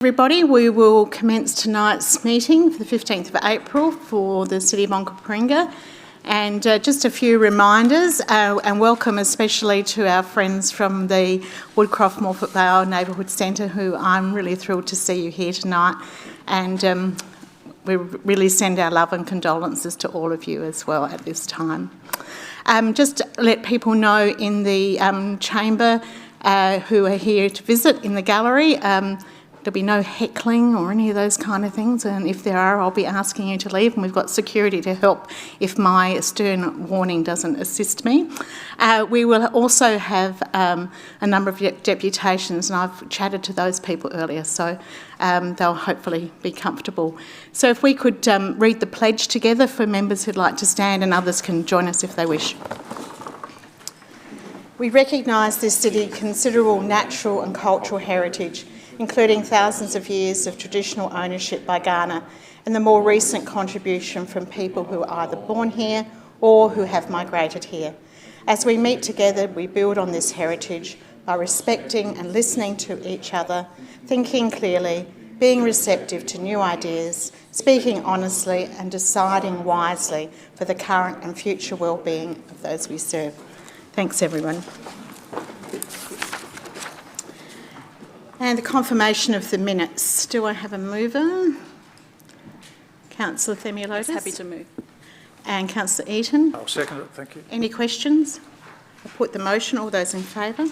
Everybody, we will commence tonight's meeting for the 15th of April for the City of Onkaparinga. And just a few reminders, and welcome especially to our friends from the Woodcroft-Morphett Vale Neighbourhood Centre, who I'm really thrilled to see you here tonight. And we really send our love and condolences to all of you as well at this time. Just to let people know in the chamber who are here to visit in the gallery, there'll be no heckling or any of those kind of things, and if there are, I'll be asking you to leave, and we've got security to help if my stern warning doesn't assist me. We will also have a number of deputations, and I've chatted to those people earlier, so they'll hopefully be comfortable. So if we could read the pledge together for members who'd like to stand, and others can join us if they wish. We recognise this city's considerable natural and cultural heritage, including thousands of years of traditional ownership by Ghana and the more recent contribution from people who are either born here or who have migrated here. As we meet together, we build on this heritage by respecting and listening to each other, thinking clearly, being receptive to new ideas, speaking honestly and deciding wisely for the current and future well-being of those we serve. Thanks, everyone. And the confirmation of the minutes. Do I have a mover? Councillor THEMELIOTIS. Happy to move. And Councillor Eaton. I'll second it, thank you. Any questions? I'll put the motion. All those in favour?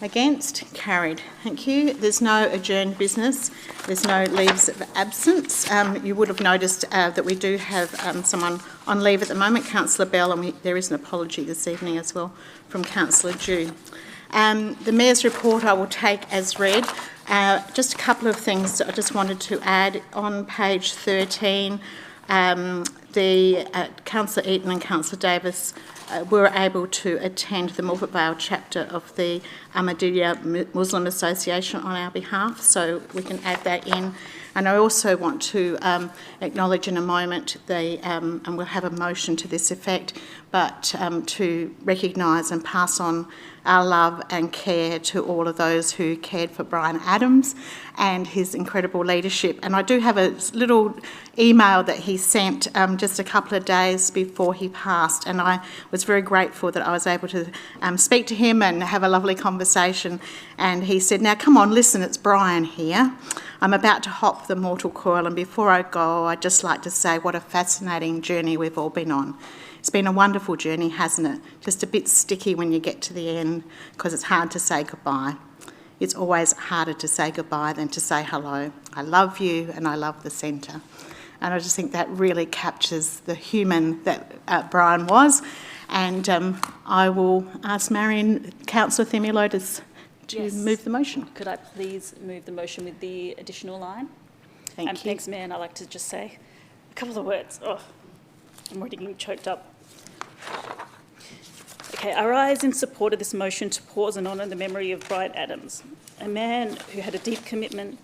Against? Carried. Thank you. There's no adjourned business. There's no leaves of absence. You would have noticed that we do have someone on leave at the moment, Councillor Bell, and there is an apology this evening as well from Councillor Dew. The Mayor's report I will take as read. Just a couple of things I just wanted to add. On page 13, Councillor Eaton and Councillor Davis were able to attend the Morphett Vale chapter of the Ahmadiyya Muslim Association on our behalf, so we can add that in. And I also want to acknowledge in a moment, and we'll have a motion to this effect, but to recognise and pass on our love and care to all of those who cared for Brian Adams and his incredible leadership. And I do have a little email that he sent just a couple of days before he passed, and I was very grateful that I was able to speak to him and have a lovely conversation. And he said, "Now come on, listen, it's Brian here. I'm about to hop the mortal coil, and before I go, I'd just like to say what a fascinating journey we've all been on. It's been a wonderful journey, hasn't it? Just a bit sticky when you get to the end because it's hard to say goodbye. It's always harder to say goodbye than to say hello. I love you and I love the centre." And I just think that really captures the human that Brian was. And I will ask Councillor THEMELIOTIS to move the motion. Could I please move the motion with the additional line? Thank you. Thanks, Mayor. And I'd like to just say a couple of words. Oh, I'm already getting choked up. Okay, I rise in support of this motion to pause and honour the memory of Brian Adams, a man who had a deep commitment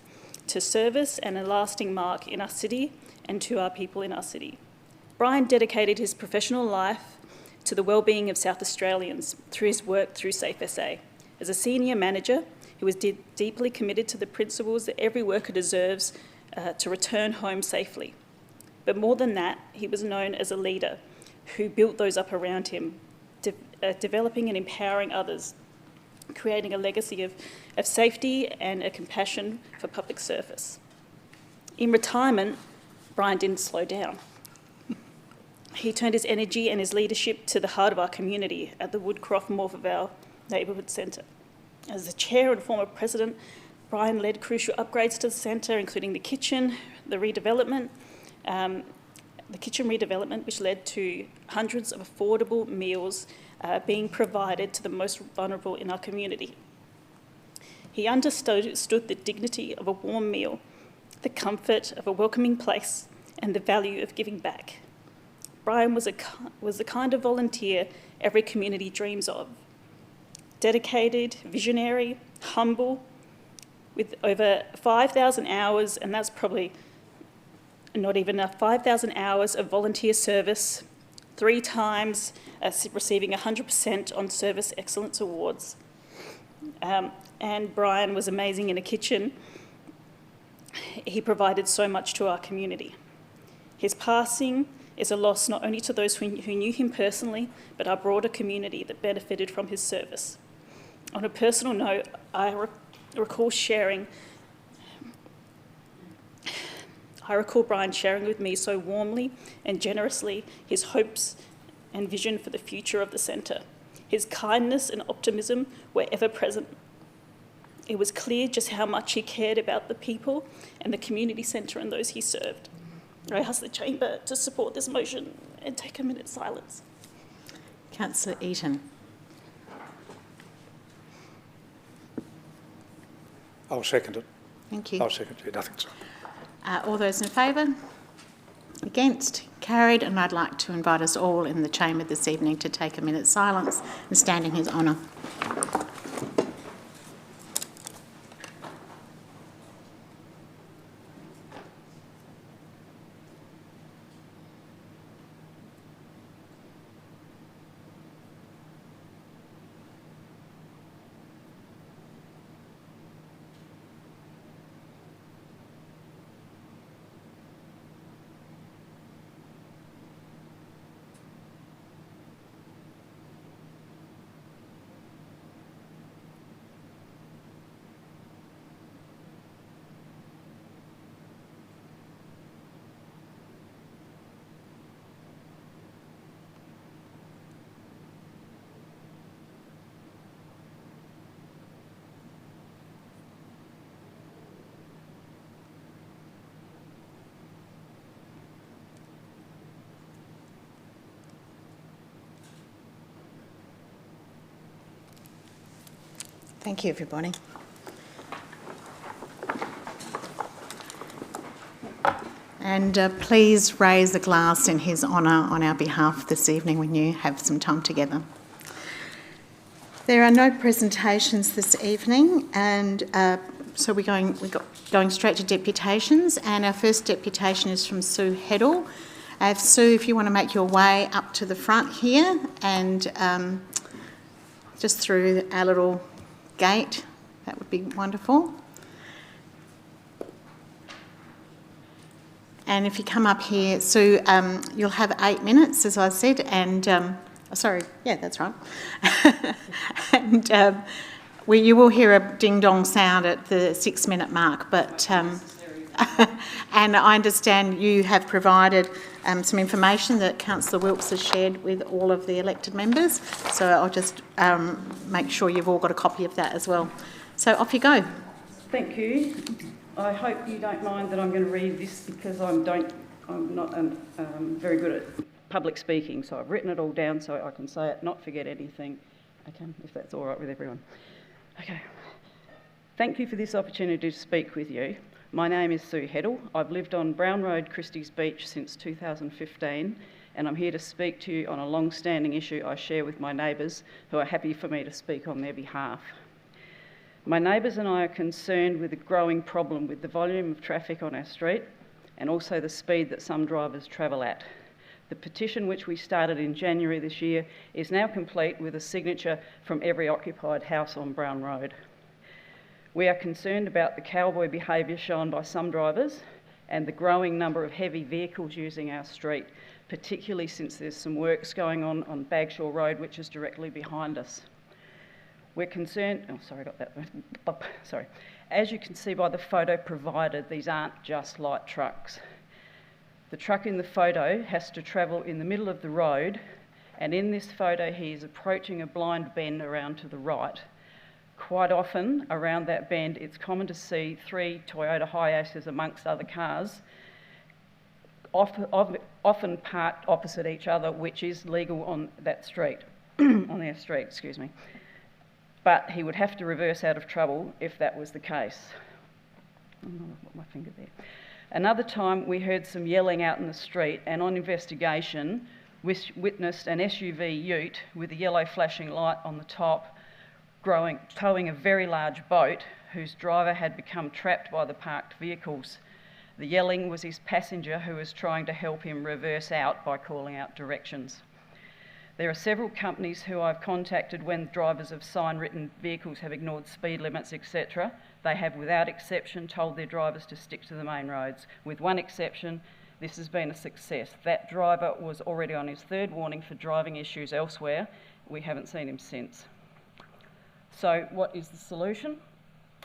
to service and a lasting mark in our city and to our people in our city. Brian dedicated his professional life to the well-being of South Australians through his work through Safe SA. As a senior manager, he was deeply committed to the principles that every worker deserves to return home safely. But more than that, he was known as a leader who built those up around him, developing and empowering others, creating a legacy of safety and a compassion for public service. In retirement, Brian didn't slow down. He turned his energy and his leadership to the heart of our community at the Woodcroft-Morphett Vale Neighbourhood Centre. As the chair and former president, Brian led crucial upgrades to the centre, including the kitchen, the kitchen redevelopment, which led to hundreds of affordable meals being provided to the most vulnerable in our community. He understood the dignity of a warm meal, the comfort of a welcoming place, and the value of giving back. Brian was the kind of volunteer every community dreams of. Dedicated, visionary, humble, with over 5,000 hours, and that's probably not even enough, 5,000 hours of volunteer service, 3 times receiving 100% on Service Excellence Awards. And Brian was amazing in a kitchen he provided so much to our community. His passing is a loss not only to those who knew him personally, but our broader community that benefited from his service. On a personal note, I recall Brian sharing with me so warmly and generously his hopes and vision for the future of the centre. His kindness and optimism were ever present. It was clear just how much he cared about the people and the community centre and those he served. I ask the chamber to support this motion and take a minute's silence. Councillor Eaton. I'll second it. Thank you. I'll second it. Nothing, sir. All those in favour? Against? Carried. And I'd like to invite us all in the chamber this evening to take a minute's silence and stand in his honour. Thank you, everybody. And please raise a glass in his honour on our behalf this evening when you have some time together. There are no presentations this evening, and so we're going straight to deputations, and our first deputation is from Sue HEDDLE. Sue, if you want to make your way up to the front here and just through our little gate, that would be wonderful. And if you come up here, Sue, you'll have 8 minutes, as I said, and sorry, yeah, that's right. And you will hear a ding-dong sound at the 6-minute mark, but and I understand you have provided some information that Councillor Wilkes has shared with all of the elected members, so I'll just make sure you've all got a copy of that as well. So off you go. Thank you. I hope you don't mind that I'm going to read this because I'm not very good at public speaking, so I've written it all down so I can say it, not forget anything. Okay, if that's all right with everyone. Okay. Thank you for this opportunity to speak with you. My name is Sue HEDDLE. I've lived on Brown Road, Christie's Beach since 2015, and I'm here to speak to you on a long-standing issue I share with my neighbours who are happy for me to speak on their behalf. My neighbours and I are concerned with the growing problem with the volume of traffic on our street and also the speed that some drivers travel at. The petition, which we started in January this year, is now complete with a signature from every occupied house on Brown Road. We are concerned about the cowboy behaviour shown by some drivers and the growing number of heavy vehicles using our street, particularly since there's some works going on Bagshaw Road, which is directly behind us. We're concerned, sorry. As you can see by the photo provided, these aren't just light trucks. The truck in the photo has to travel in the middle of the road, and in this photo he is approaching a blind bend around to the right. Quite often around that bend it's common to see 3 Toyota Hiaces amongst other cars, often parked opposite each other, which is legal on that street, on our street, excuse me. But he would have to reverse out of trouble if that was the case. I'm going to put my finger there. Another time we heard some yelling out in the street, and on investigation witnessed an SUV ute with a yellow flashing light on the top towing a very large boat whose driver had become trapped by the parked vehicles. The yelling was his passenger who was trying to help him reverse out by calling out directions. There are several companies who I've contacted when drivers of sign-written vehicles have ignored speed limits, etc. They have, without exception, told their drivers to stick to the main roads. With one exception, this has been a success. That driver was already on his third warning for driving issues elsewhere. We haven't seen him since. So what is the solution?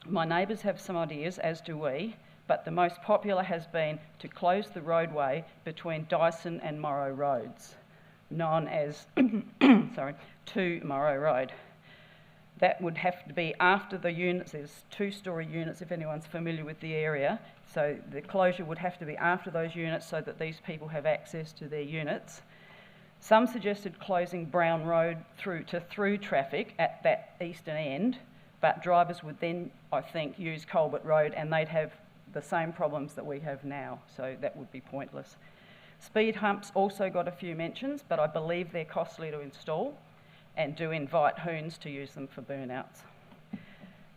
My neighbours have some ideas, as do we, but the most popular has been to close the roadway between Dyson and Morrow Roads, known as 2 Morrow Road. That would have to be after the units. There's 2-storey units, if anyone's familiar with the area. So the closure would have to be after those units so that these people have access to their units. Some suggested closing Brown Road through traffic at that eastern end, but drivers would then, I think, use Colbert Road and they'd have the same problems that we have now, so that would be pointless. Speed humps also got a few mentions, but I believe they're costly to install and do invite hoons to use them for burnouts.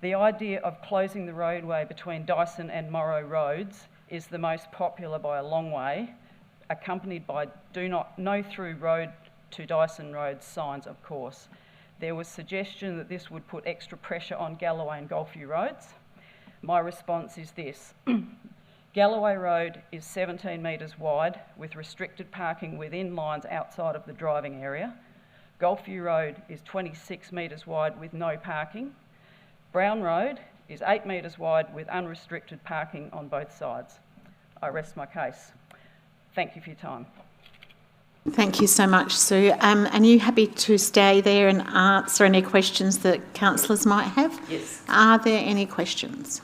The idea of closing the roadway between Dyson and Morrow Roads is the most popular by a long way, accompanied by no through road to Dyson Road signs, of course. There was suggestion that this would put extra pressure on Galloway and Golfview Roads. My response is this. Galloway Road is 17 metres wide with restricted parking within lines outside of the driving area. Golfview Road is 26 metres wide with no parking. Brown Road is 8 metres wide with unrestricted parking on both sides. I rest my case. Thank you for your time. Thank you so much, Sue. Are you happy to stay there and answer any questions that councillors might have? Yes. Are there any questions?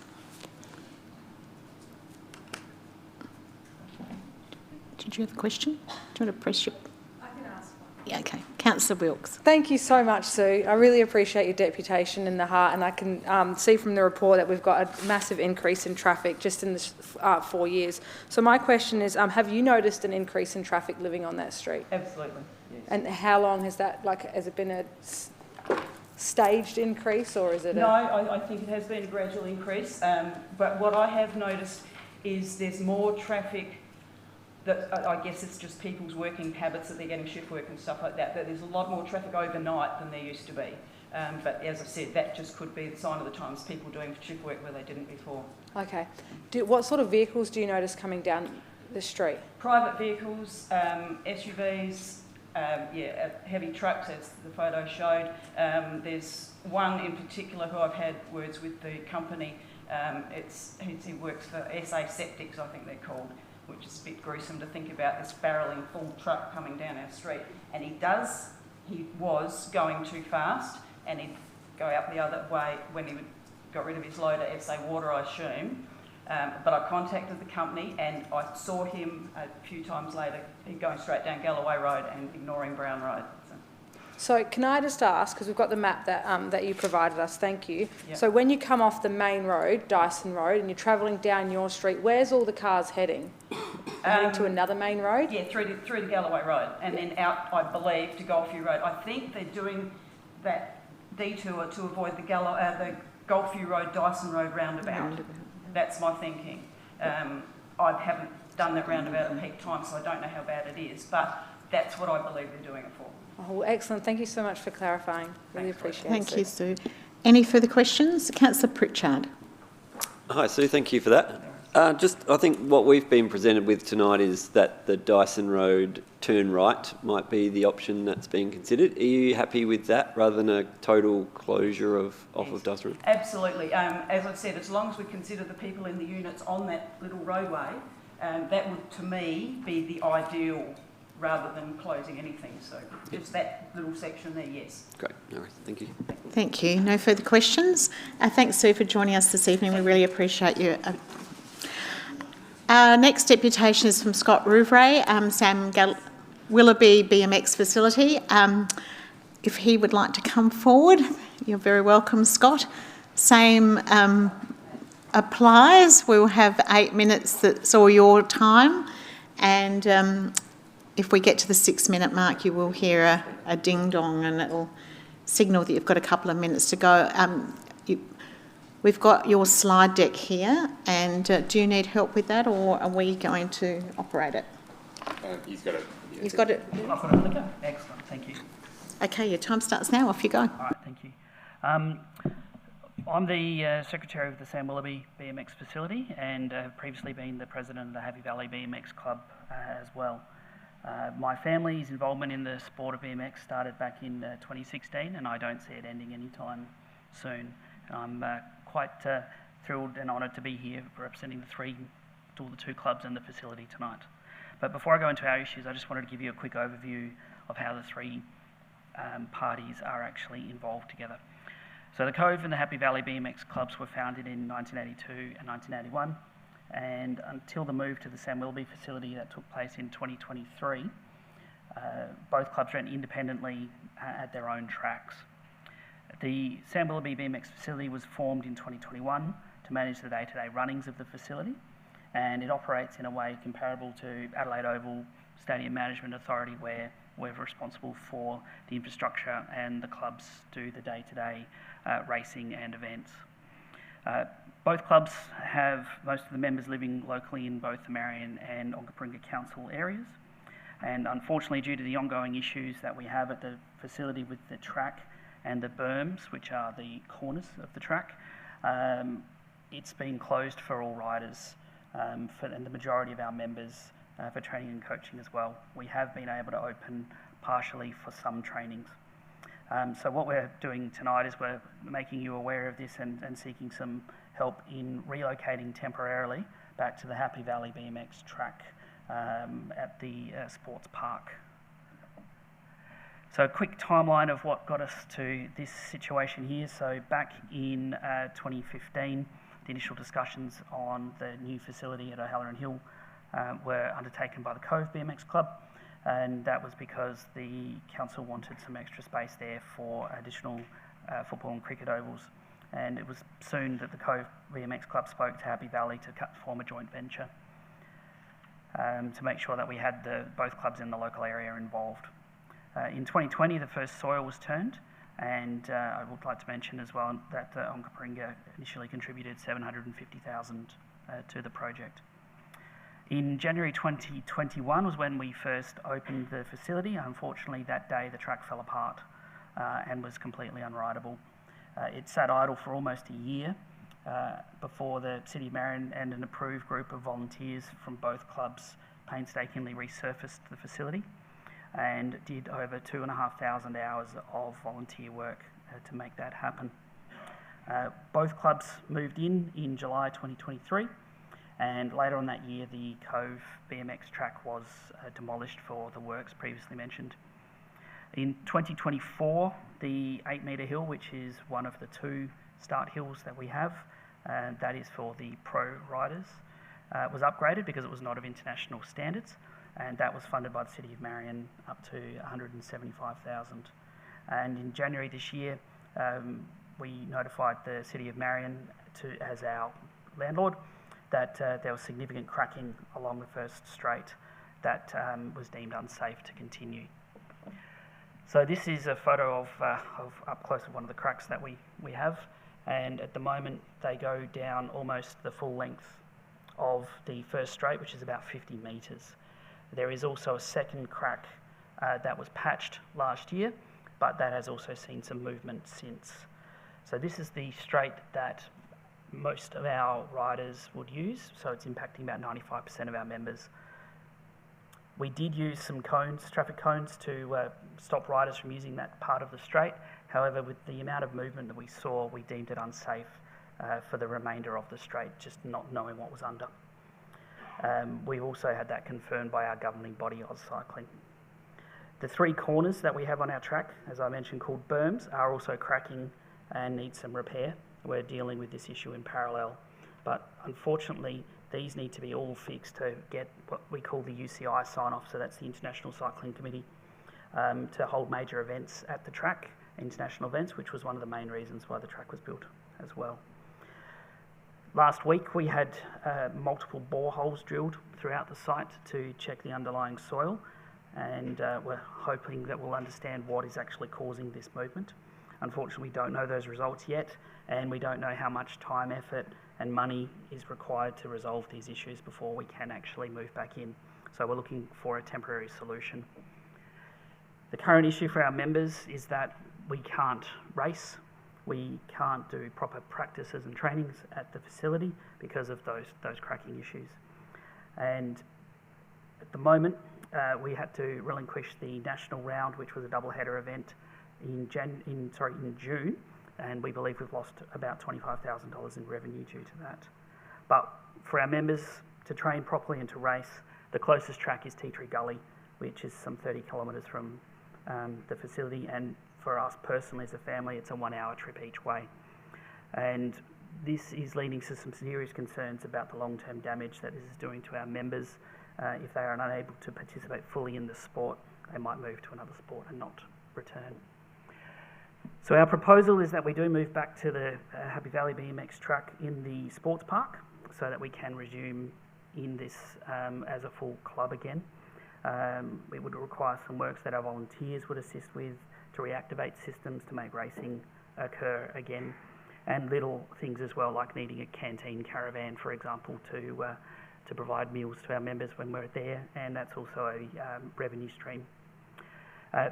Did you have a question? Do you want to press your... I can ask one. Yeah, okay. Councillor Wilkes. Thank you so much, Sue. I really appreciate your deputation in the heart, and I can see from the report that we've got a massive increase in traffic just in this 4 years. So my question is, have you noticed an increase in traffic living on that street? Absolutely, yes. And how long has that, has it been a staged increase, or is it No, I think it has been a gradual increase, but what I have noticed is there's more traffic that I guess it's just people's working habits that they're getting shift work and stuff like that, but there's a lot more traffic overnight than there used to be. But as I said, that just could be the sign of the times, people doing shift work where they didn't before. Okay. What sort of vehicles do you notice coming down the street? Private vehicles, SUVs, heavy trucks, as the photo showed. There's one in particular who I've had words with the company. He works for SA Septics, I think they're called, which is a bit gruesome to think about, this barrelling full truck coming down our street. And he was going too fast, and he'd go out the other way when he got rid of his load at SA Water, I assume. But I contacted the company and I saw him a few times later going straight down Galloway Road and ignoring Brown Road. So can I just ask, because we've got the map that you provided us, thank you. Yep. So when you come off the main road, Dyson Road, and you're travelling down your street, where's all the cars heading? Heading to another main road? Yeah, through to Galloway Road and then out, I believe, to Golfview Road. I think they're doing that detour to avoid the Golfview Road, Dyson Road roundabout. That's my thinking. I haven't done that roundabout at peak time, so I don't know how bad it is, but that's what I believe they're doing it for. Oh, excellent. Thank you so much for clarifying. Really appreciate it. Thank you, Sue. Any further questions? Councillor Pritchard. Hi, Sue. Thank you for that. I think what we've been presented with tonight is that the Dyson Road turn right might be the option that's being considered. Are you happy with that rather than a total closure off of Dyson Road? Absolutely. As I've said, as long as we consider the people in the units on that little roadway, that would, to me, be the ideal rather than closing anything. So just that little section there, yes. Great. No worries. Thank you. Thank you. No further questions. Thanks, Sue, for joining us this evening. We really appreciate you. Our next deputation is from Scott Rouvray, Willoughby BMX facility. If he would like to come forward, you're very welcome, Scott. Same applies. We'll have 8 minutes. That's all your time. And if we get to the 6-minute mark, you will hear a ding-dong and it'll signal that you've got a couple of minutes to go. We've got your slide deck here, and do you need help with that, or are we going to operate it? He's got it. You've got it? I've got a clicker. Excellent, thank you. Okay, your time starts now. Off you go. All right, thank you. I'm the Secretary of the Sam Willoughby BMX facility and have previously been the President of the Happy Valley BMX Club as well. My family's involvement in the sport of BMX started back in 2016 and I don't see it ending anytime soon. I'm quite thrilled and honoured to be here representing the two clubs and the facility tonight. But before I go into our issues, I just wanted to give you a quick overview of how the three parties are actually involved together. So the Cove and the Happy Valley BMX clubs were founded in 1982 and 1981, and until the move to the Sam Willoughby facility that took place in 2023, both clubs ran independently at their own tracks. The Sam Willoughby BMX facility was formed in 2021 to manage the day-to-day runnings of the facility, and it operates in a way comparable to Adelaide Oval Stadium Management Authority, where we're responsible for the infrastructure and the clubs do the day-to-day racing and events. Both clubs have most of the members living locally in both the Marion and Onkaparinga council areas, and unfortunately due to the ongoing issues that we have at the facility with the track and the berms, which are the corners of the track, it's been closed for all riders and the majority of our members for training and coaching as well. We have been able to open partially for some trainings. So what we're doing tonight is we're making you aware of this and seeking some help in relocating temporarily back to the Happy Valley BMX track at the sports park. So a quick timeline of what got us to this situation here. So back in 2015, the initial discussions on the new facility at O'Halloran Hill were undertaken by the Cove BMX Club, and that was because the council wanted some extra space there for additional football and cricket ovals. And it was soon that the Cove BMX Club spoke to Happy Valley to form a joint venture to make sure that we had both clubs in the local area involved. In 2020, the first soil was turned, and I would like to mention as well that Onkaparinga initially contributed $750,000 to the project. In January 2021 was when we first opened the facility. Unfortunately, that day the track fell apart and was completely unrideable. It sat idle for almost a year before the City of Marion and an approved group of volunteers from both clubs painstakingly resurfaced the facility and did over 2,500 hours of volunteer work to make that happen. Both clubs moved in July 2023. And later on that year, the Cove BMX track was demolished for the works previously mentioned. In 2024, the 8-metre hill, which is one of the two start hills that we have, that is for the pro riders, was upgraded because it was not of international standards, and that was funded by the City of Marion up to $175,000. And in January this year, we notified the City of Marion as our landlord that there was significant cracking along the first straight that was deemed unsafe to continue. So this is a photo of up close of one of the cracks that we have, and at the moment they go down almost the full length of the first straight, which is about 50 metres. There is also a second crack that was patched last year, but that has also seen some movement since. So this is the straight that most of our riders would use, so it's impacting about 95% of our members. We did use some cones, traffic cones, to stop riders from using that part of the straight. However, with the amount of movement that we saw, we deemed it unsafe for the remainder of the straight, just not knowing what was under. We also had that confirmed by our governing body, AusCycling. The three corners that we have on our track, as I mentioned, called berms, are also cracking and need some repair. We're dealing with this issue in parallel, but unfortunately these need to be all fixed to get what we call the UCI sign-off, so that's the International Cycling Committee, to hold major events at the track, international events, which was one of the main reasons why the track was built as well. Last week we had multiple boreholes drilled throughout the site to check the underlying soil, and we're hoping that we'll understand what is actually causing this movement. Unfortunately, we don't know those results yet, and we don't know how much time, effort and money is required to resolve these issues before we can actually move back in. So we're looking for a temporary solution. The current issue for our members is that we can't race, we can't do proper practices and trainings at the facility because of those cracking issues. And at the moment, we had to relinquish the national round, which was a double-header event in June, and we believe we've lost about $25,000 in revenue due to that. But for our members to train properly and to race, the closest track is Tea Tree Gully, which is some 30 kilometres from the facility, and for us personally as a family, it's a 1 hour trip each way. And this is leading to some serious concerns about the long-term damage that this is doing to our members. If they are unable to participate fully in the sport, they might move to another sport and not return. So our proposal is that we do move back to the Happy Valley BMX track in the sports park so that we can resume in this as a full club again. It would require some works that our volunteers would assist with to reactivate systems to make racing occur again, and little things as well, like needing a canteen caravan, for example, to provide meals to our members when we're there, and that's also a revenue stream.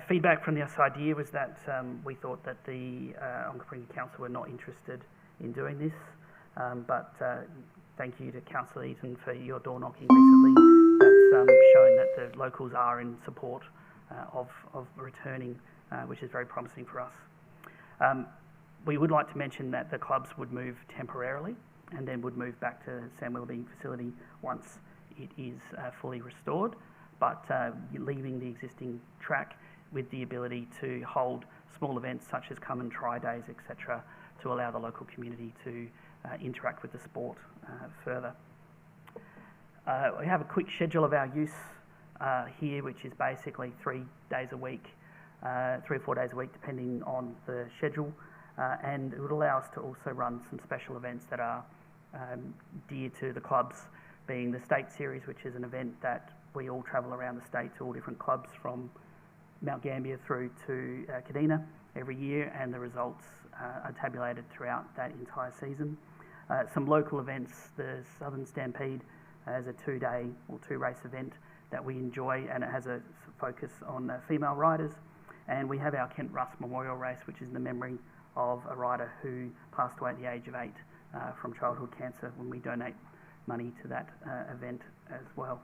Feedback from this idea was that we thought that the Onkaparinga Council were not interested in doing this, but thank you to Councillor Eaton for your door knocking recently. That's shown that the locals are in support of returning, which is very promising for us. We would like to mention that the clubs would move temporarily and then would move back to Sam Willoughby facility once it is fully restored, but leaving the existing track with the ability to hold small events such as come and try days, etc., to allow the local community to interact with the sport further. We have a quick schedule of our use here, which is basically 3 days a week, 3 or 4 days a week, depending on the schedule, and it would allow us to also run some special events that are dear to the clubs, being the State Series, which is an event that we all travel around the state to all different clubs from Mount Gambier through to Kadina every year, and the results are tabulated throughout that entire season. Some local events, the Southern Stampede as a 2-day or 2-race event that we enjoy, and it has a focus on female riders. And we have our Kent Russ Memorial Race, which is in the memory of a rider who passed away at the age of 8 from childhood cancer, when we donate money to that event as well.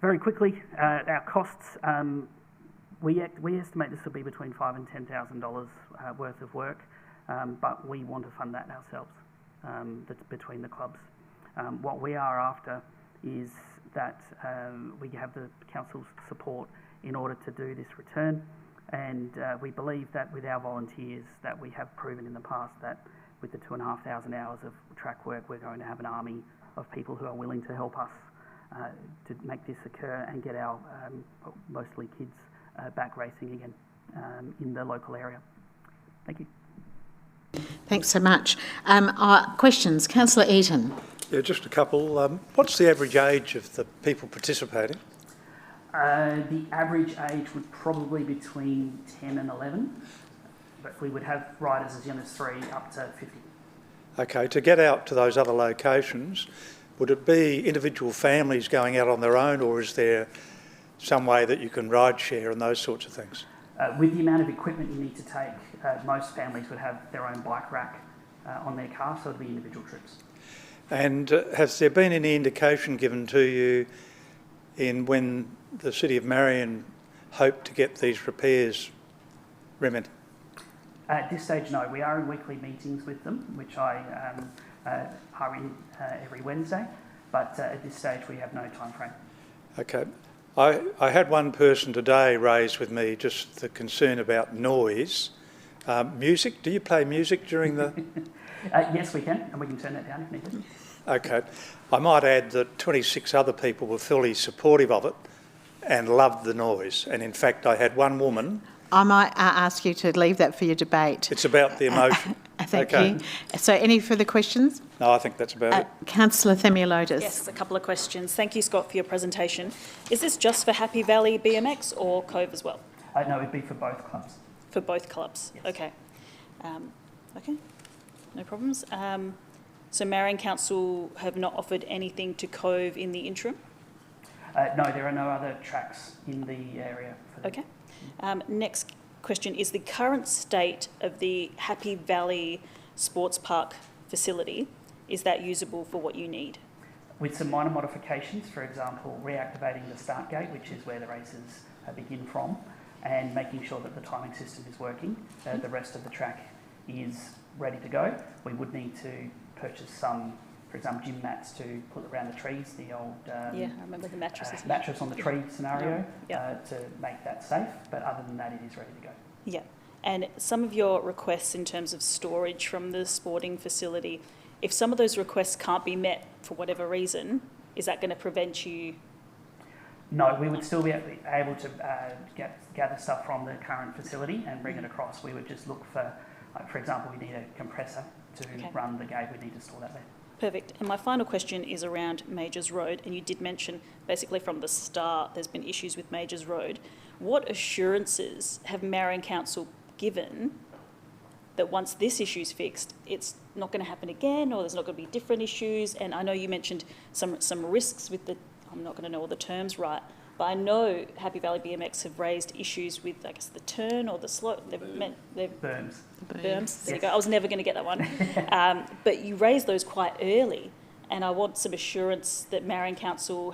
Very quickly, our costs, we estimate this will be between $5,000 and $10,000 worth of work, but we want to fund that ourselves. That's between the clubs. What we are after is that we have the council's support in order to do this return, and we believe that with our volunteers, that we have proven in the past that with the 2,500 hours of track work, we're going to have an army of people who are willing to help us to make this occur and get our mostly kids back racing again in the local area. Thank you. Thanks so much. Questions? Councillor Eaton. Yeah, just a couple. What's the average age of the people participating? The average age would probably be between 10 and 11, but we would have riders as young as 3 up to 50. Okay, to get out to those other locations, would it be individual families going out on their own, or is there some way that you can ride share and those sorts of things? With the amount of equipment you need to take, most families would have their own bike rack on their car, so it would be individual trips. And has there been any indication given to you in when the City of Marion hope to get these repairs remedied? At this stage, no. We are in weekly meetings with them, which I are in every Wednesday, but at this stage we have no time frame. Okay. I had one person today raise with me just the concern about noise. Music, do you play music during the... Yes, we can, and we can turn that down if needed. Okay. I might add that 26 other people were fully supportive of it and loved the noise. And in fact, I had one woman... I might ask you to leave that for your debate. It's about the emotion. Thank you. So any further questions? No, I think that's about it. Councillor THEMELIOTIS. Yes, a couple of questions. Thank you, Scott, for your presentation. Is this just for Happy Valley BMX or Cove as well? No, it'd be for both clubs. For both clubs? Yes. Okay. Okay, no problems. So Marion Council have not offered anything to Cove in the interim? No, there are no other tracks in the area. For Okay. Next question is the current state of the Happy Valley Sports Park facility. Is that usable for what you need? With some minor modifications, for example, reactivating the start gate, which is where the races begin from, and making sure that the timing system is working, the rest of the track is ready to go. We would need to purchase some, for example, gym mats to put around the trees, the old Yeah, I remember the mattresses. mattress on the tree scenario Yeah. to make that safe. But other than that, it is ready to go. Yeah, and some of your requests in terms of storage from the sporting facility, if some of those requests can't be met for whatever reason, is that going to prevent you? No, we would still be able to gather stuff from the current facility and bring it across. We would just look for, like, for example, we need a compressor to run the gate. We need to store that there. Perfect. And my final question is around Majors Road, and you did mention basically from the start there's been issues with Majors Road. What assurances have Marion Council given that once this issue's fixed, it's not going to happen again, or there's not going to be different issues? And I know you mentioned some risks with the, I'm not going to know all the terms right, but I know Happy Valley BMX have raised issues with, I guess, the turn or the slope. They've Berms. Berms. There you go. I was never going to get that one. But you raised those quite early, and I want some assurance that Marion Council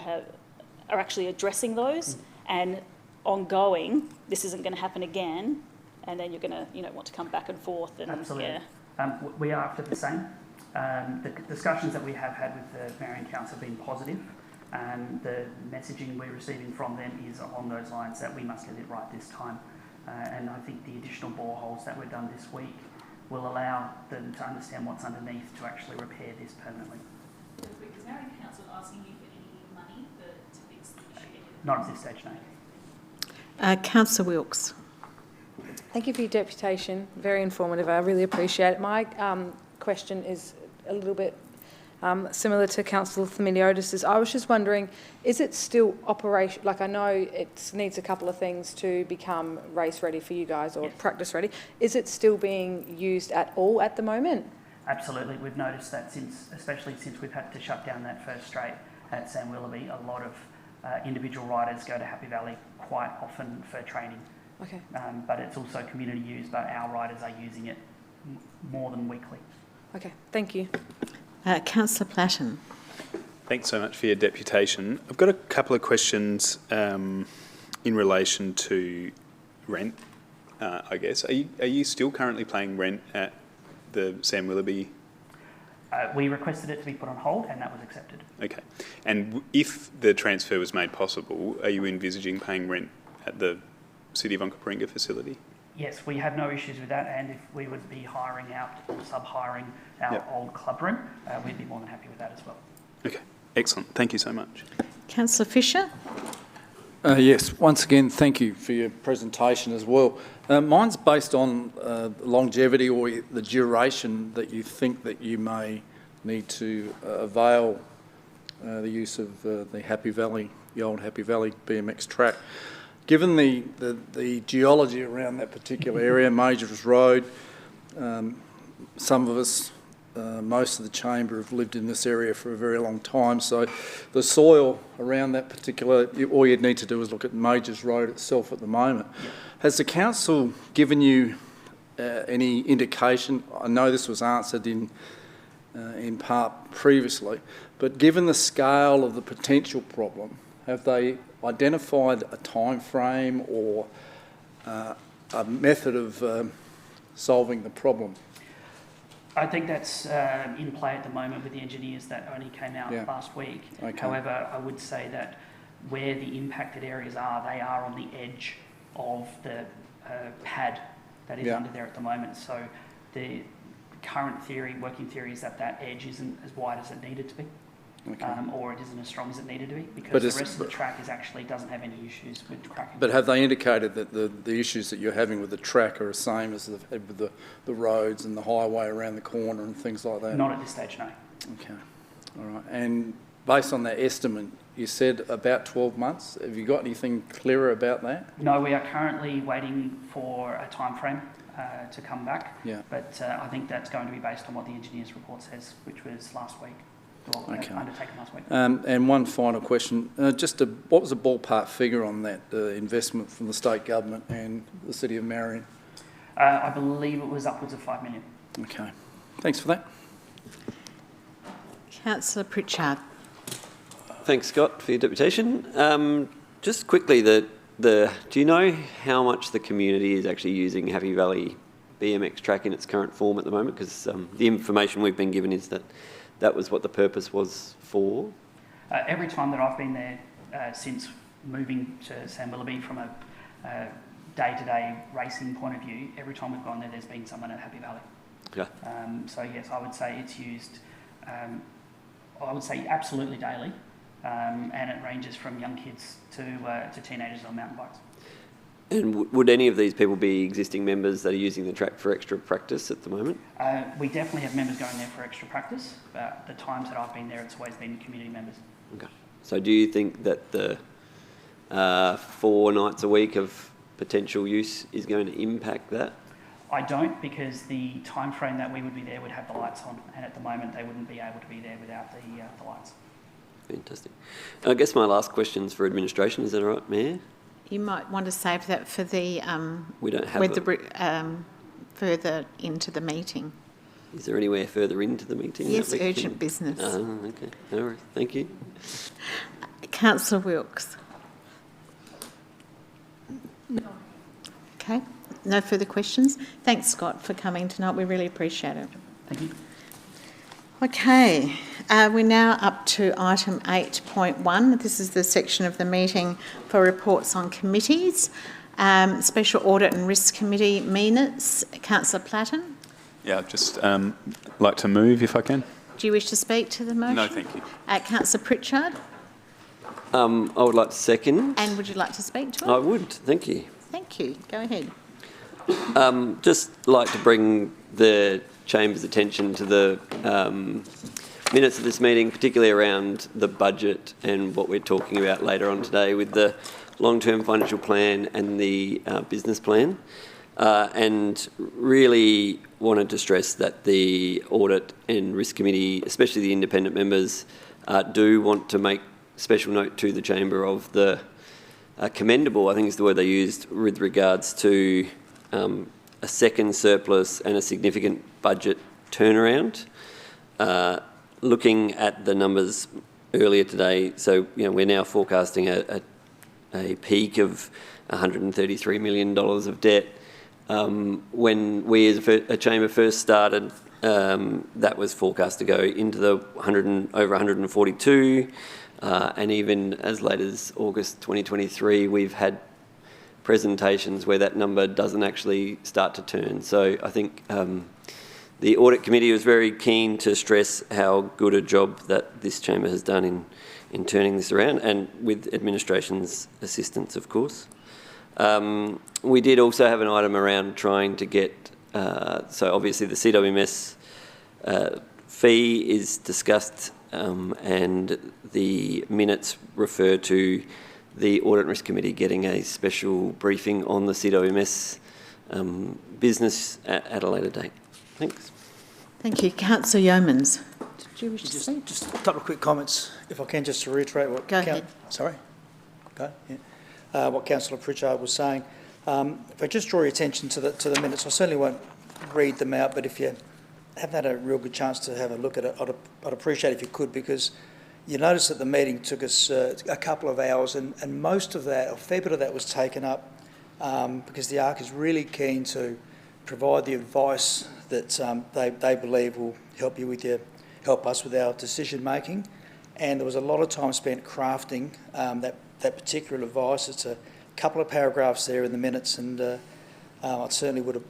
are actually addressing those and ongoing. This isn't going to happen again, and then you're going to, want to come back and forth. And, Absolutely. Yeah. We are after the same. The discussions that we have had with the Marion Council have been positive. The messaging we're receiving from them is along those lines that we must get it right this time. And I think the additional boreholes that were done this week will allow them to understand what's underneath to actually repair this permanently. Is Marion Council asking you for any money to fix the issue? Not at this stage, no. Councillor Wilkes. Thank you for your deputation. Very informative. I really appreciate it. My question is a little bit similar to Councillor Themeliotis's. I was just wondering, is it still operation? Like, I know it needs a couple of things to become race ready for you guys, or practice ready. Is it still being used at all at the moment? Absolutely. We've noticed that especially since we've had to shut down that first straight at Sam Willoughby, a lot of individual riders go to Happy Valley quite often for training. Okay. But it's also community used, but our riders are using it more than weekly. Okay, thank you. Councillor Platten. Thanks so much for your deputation. I've got a couple of questions in relation to rent, I guess. Are you still currently paying rent at the Sam Willoughby? We requested it to be put on hold, and that was accepted. Okay. And if the transfer was made possible, are you envisaging paying rent at the City of Onkaparinga facility? Yes, we have no issues with that, and if we would be hiring out or sub-hiring our old club room, we'd be more than happy with that as well. Okay, excellent. Thank you so much. Councillor Fisher. Yes, once again, thank you for your presentation as well. Mine's based on longevity or the duration that you think that you may need to avail the use of the Happy Valley, the old Happy Valley BMX track. Given the geology around that particular area, Majors Road, some of us, most of the chamber have lived in this area for a very long time, so the soil around that particular, all you'd need to do is look at Majors Road itself at the moment. Has the council given you any indication? I know this was answered in part previously, but given the scale of the potential problem, have they identified a time frame or a method of solving the problem? I think that's in play at the moment with the engineers that only came out last week. Okay. However, I would say that where the impacted areas are, they are on the edge of the pad that is under there at the moment. So the current theory, working theory, is that that edge isn't as wide as it needed to be. Okay. Or it isn't as strong as it needed to be, because the rest of the track doesn't have any issues with cracking. But have they indicated that the issues that you're having with the track are the same as they've had with the roads and the highway around the corner and things like that? Not at this stage, no. Okay, all right. And based on that estimate, you said about 12 months. Have you got anything clearer about that? No, we are currently waiting for a time frame to come back. Yeah. But I think that's going to be based on what the engineer's report says, which was last week. undertaken last week. And one final question, what was the ballpark figure on that investment from the state government and the City of Marion? I believe it was upwards of 5 million. Okay, thanks for that. Councillor Pritchard. Thanks, Scott, for your deputation. Just quickly, do you know how much the community is actually using Happy Valley BMX track in its current form at the moment? Because the information we've been given is that that was what the purpose was for. Every time that I've been there since moving to San Willoughby from a day-to-day racing point of view, every time we've gone there, there's been someone at Happy Valley. Okay. So yes, I would say it's used, I would say absolutely daily, and it ranges from young kids to teenagers on mountain bikes. And would any of these people be existing members that are using the track for extra practice at the moment? We definitely have members going there for extra practice, but the times that I've been there, it's always been community members. Okay. So do you think that the 4 nights a week of potential use is going to impact that? I don't, because the time frame that we would be there would have the lights on, and at the moment they wouldn't be able to be there without the lights. Fantastic. I guess my last question's for administration. Is that all right, Mayor? You might want to save that for the we don't have further into the meeting. Is there anywhere further into the meeting? Yes, urgent business. Okay. No worries. Thank you. Councillor Wilkes. No. Okay. No further questions. Thanks, Scott, for coming tonight. We really appreciate it. Thank you. Okay, we're now up to item 8.1. This is the section of the meeting for reports on committees. Special Audit and Risk Committee minutes. Councillor Platten. Yeah, I'd just like to move if I can. Do you wish to speak to the motion? No, thank you. Councillor Pritchard. I would like to second. And would you like to speak to it? I would. Thank you. Thank you. Go ahead. Just like to bring the Chamber's attention to the minutes of this meeting, particularly around the budget and what we're talking about later on today with the long-term financial plan and the business plan. And really wanted to stress that the Audit and Risk Committee, especially the independent members, do want to make special note to the Chamber of the commendable, I think is the word they used, with regards to a second surplus and a significant budget turnaround. Looking at the numbers earlier today, so we're now forecasting a peak of $133 million of debt. When we as a chamber first started, that was forecast to go into the over 142, and even as late as August 2023, we've had presentations where that number doesn't actually start to turn. So I think the Audit Committee was very keen to stress how good a job that this chamber has done in turning this around, and with administration's assistance, of course. We did also have an item around trying to get, so obviously the CWMS fee is discussed, and the minutes refer to the Audit and Risk Committee getting a special briefing on the CWMS business at a later date. Thanks. Thank you. Councillor Yeomans. Did you wish to speak? Just a couple of quick comments, if I can, just to reiterate what... Go ahead. Sorry? Go, yeah. What Councillor Pritchard was saying. If I just draw your attention to the minutes, I certainly won't read them out, but if you haven't had a real good chance to have a look at it, I'd appreciate it if you could, because you notice that the meeting took us a couple of hours, and most of that, a fair bit of that was taken up because the ARC is really keen to provide the advice that they believe will help us with our decision making. And there was a lot of time spent crafting that particular advice. It's a couple of paragraphs there in the minutes, and I certainly would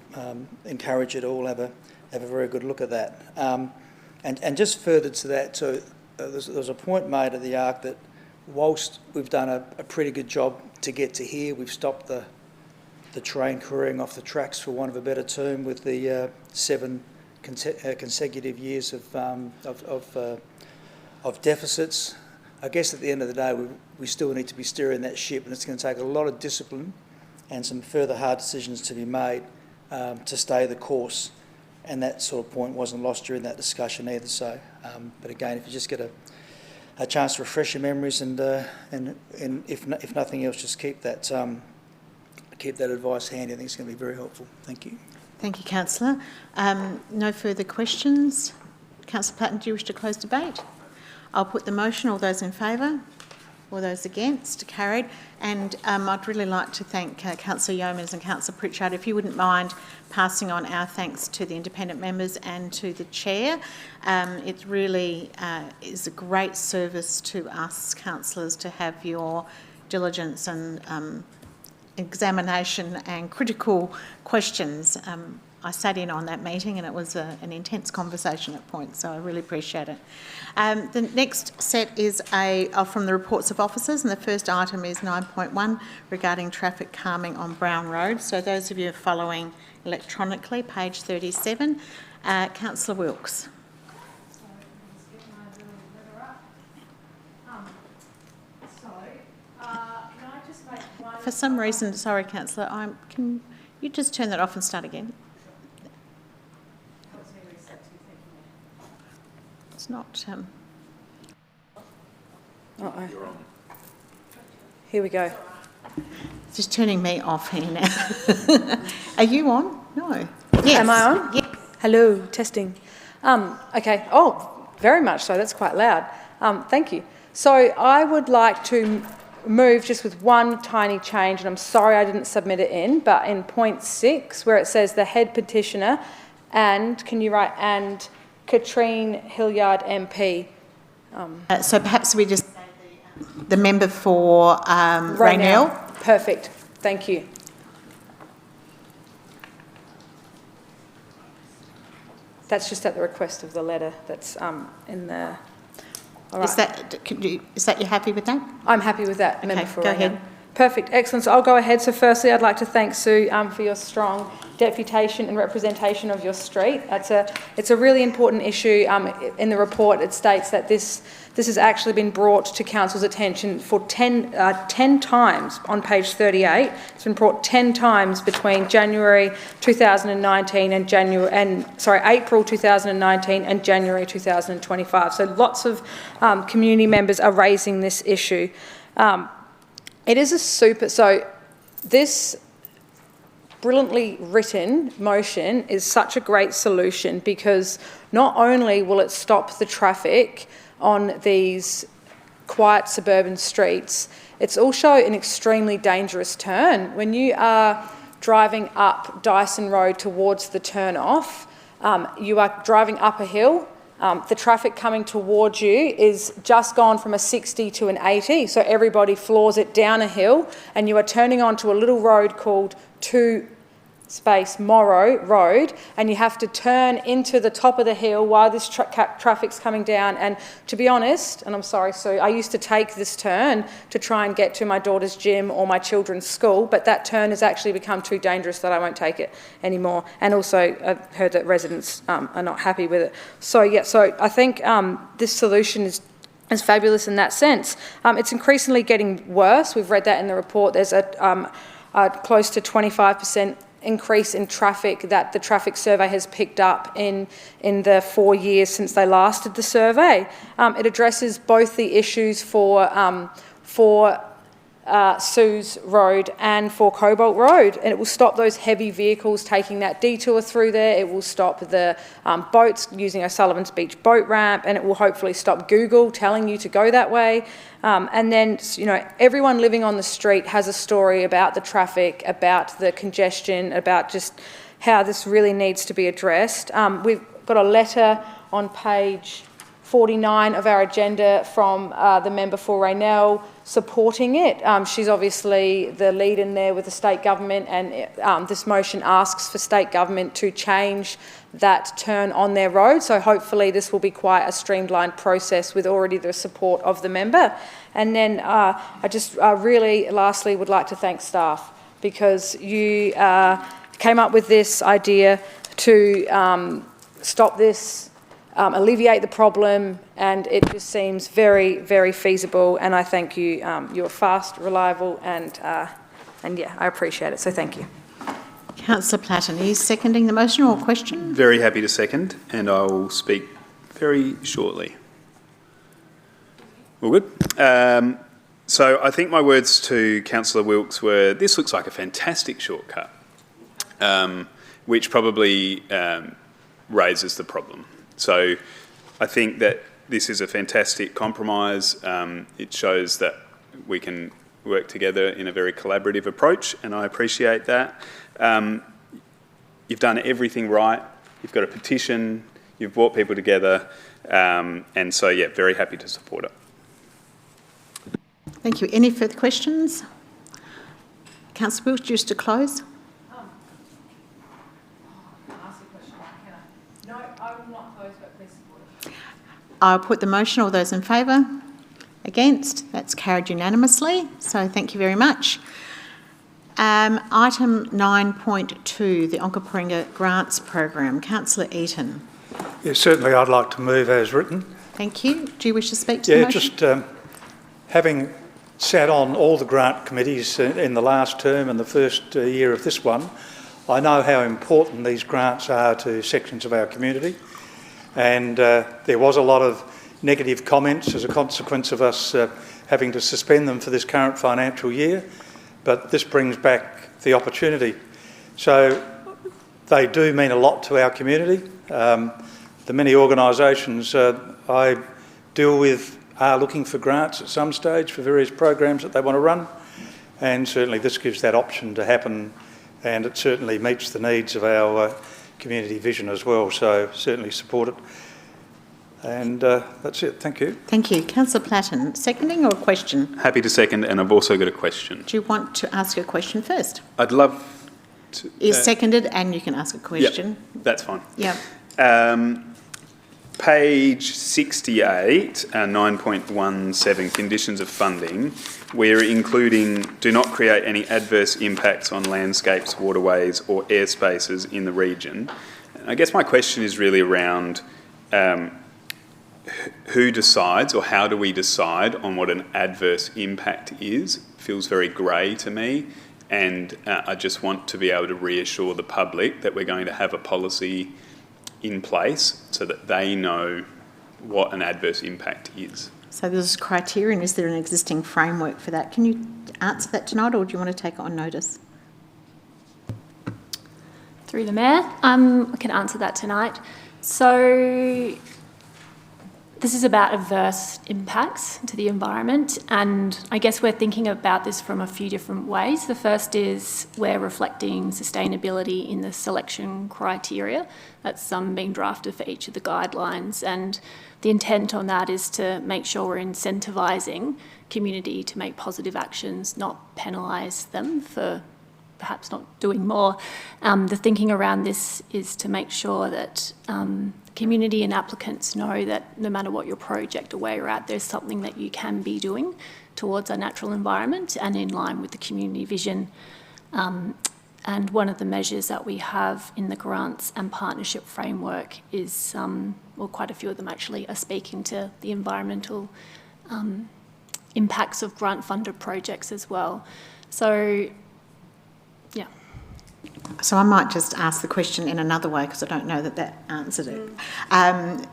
encourage you to all have a very good look at that. And just further to that too, there was a point made at the ARC that whilst we've done a pretty good job to get to here, we've stopped the train careering off the tracks, for want of a better term, with the 7 consecutive years of deficits. I guess at the end of the day, we still need to be steering that ship, and it's going to take a lot of discipline and some further hard decisions to be made to stay the course. and that sort of point wasn't lost during that discussion either. So, but again, if you just get a chance to refresh your memories and if nothing else, just keep that advice handy. I think it's going to be very helpful. Thank you. Thank you, Councillor. No further questions. Councillor Platten, do you wish to close debate? I'll put the motion. All those in favour? All those against? Carried. And I'd really like to thank Councillor Yeomans and Councillor Pritchard. If you wouldn't mind passing on our thanks to the independent members and to the Chair. It really is a great service to us councillors to have your diligence and examination and critical questions. I sat in on that meeting and it was an intense conversation at points, so I really appreciate it. The next set is from the reports of officers, and the first item is 9.1 regarding traffic calming on Brown Road. So those of you following electronically, page 37, Councillor Wilkes. For some reason, sorry, Councillor, can you just turn that off and start again? It's not. Uh-oh. Here we go. Just turning me off here now. Are you on? No. Yes. Am I on? Yes. Hello, testing. Okay. Oh, very much so. That's quite loud. Thank you. So I would like to move just with one tiny change, and I'm sorry I didn't submit it in, but in point 6, where it says the head petitioner and, can you write, and Katrine Hilliard MP. So perhaps we just say the member for Raynell. Perfect. Thank you. That's just at the request of the letter that's in the... All right. Is that you're happy with that? I'm happy with that, member for go Raynell. ahead. Perfect, excellent. So I'll go ahead. So firstly, I'd like to thank Sue for your strong deputation and representation of your street. It's a really important issue. In the report, it states that this has actually been brought to Council's attention for 10 times on page 38. It's been brought 10 times between January 2019 and April 2019 and January 2025. So lots of community members are raising this issue. It is so this brilliantly written motion is such a great solution, because not only will it stop the traffic on these quiet suburban streets, it's also an extremely dangerous turn. When you are driving up Dyson Road towards the turn-off, you are driving up a hill. The traffic coming towards you is just gone from a 60 to an 80, so everybody floors it down a hill, and you are turning onto a little road called Morrow Road, and you have to turn into the top of the hill while this traffic's coming down. And to be honest, and I'm sorry, Sue, I used to take this turn to try and get to my daughter's gym or my children's school, but that turn has actually become too dangerous that I won't take it anymore. And also, I've heard that residents are not happy with it. So yeah, so I think this solution is fabulous in that sense. It's increasingly getting worse. We've read that in the report. There's a close to 25% increase in traffic that the traffic survey has picked up in the 4 years since they last did the survey. It addresses both the issues for Sue's Road and for Cobalt Road, and it will stop those heavy vehicles taking that detour through there. It will stop the boats using O'Sullivan's Beach boat ramp, and it will hopefully stop Google telling you to go that way. And then, you know, everyone living on the street has a story about the traffic, about the congestion, about just how this really needs to be addressed. We've got a letter on page 49 of our agenda from the member for Raynell supporting it. She's obviously the lead in there with the state government, and this motion asks for state government to change that turn on their road. So hopefully this will be quite a streamlined process with already the support of the member. And then I just really lastly would like to thank staff, because you came up with this idea to stop this, alleviate the problem, and it just seems very, very feasible. And I thank you. You're fast, reliable, and yeah, I appreciate it. So thank you. Councillor Platten, are you seconding the motion or question? Very happy to second, and I will speak very shortly. All good? So I think my words to Councillor Wilkes were, this looks like a fantastic shortcut, which probably raises the problem. So I think that this is a fantastic compromise. It shows that we can work together in a very collaborative approach, and I appreciate that. You've done everything right. You've got a petition. You've brought people together. And so, yeah, very happy to support it. Thank you. Any further questions? Councillor Wilkes, just to close. No, I will not close, but please support it. I'll put the motion. All those in favour? Against? That's carried unanimously. So thank you very much. Item 9.2, the Onkaparinga Grants Program. Councillor Eaton. Yes, certainly I'd like to move as written. Thank you. Do you wish to speak to the motion? Just having sat on all the grant committees in the last term and the first year of this one, I know how important these grants are to sections of our community. And there was a lot of negative comments as a consequence of us having to suspend them for this current financial year, but this brings back the opportunity. So they do mean a lot to our community. The many organisations I deal with are looking for grants at some stage for various programs that they want to run, and certainly this gives that option to happen, and it certainly meets the needs of our community vision as well, so certainly support it. And that's it. Thank you. Thank you. Councillor Platten, seconding or a question? Happy to second, and I've also got a question. Do you want to ask a question first? I'd love to... Is seconded and you can ask a question. Yep, that's fine. Yep. Page 68, 9.17, conditions of funding, we're including do not create any adverse impacts on landscapes, waterways or airspaces in the region. And I guess my question is really around who decides, or how do we decide on what an adverse impact is? It feels very grey to me, and I just want to be able to reassure the public that we're going to have a policy in place so that they know what an adverse impact is. So there's criteria, and is there an existing framework for that? Can you answer that tonight, or do you want to take it on notice? Through the Mayor, I can answer that tonight. So this is about adverse impacts to the environment, and I guess we're thinking about this from a few different ways. The first is we're reflecting sustainability in the selection criteria. That's being drafted for each of the guidelines, and the intent on that is to make sure we're incentivising community to make positive actions, not penalise them for perhaps not doing more. The thinking around this is to make sure that community and applicants know that no matter what your project or where you're at, there's something that you can be doing towards our natural environment and in line with the community vision. And one of the measures that we have in the grants and partnership framework is, well, quite a few of them actually are speaking to the environmental impacts of grant-funded projects as well. So, yeah. So I might just ask the question in another way, because I don't know that that answered it.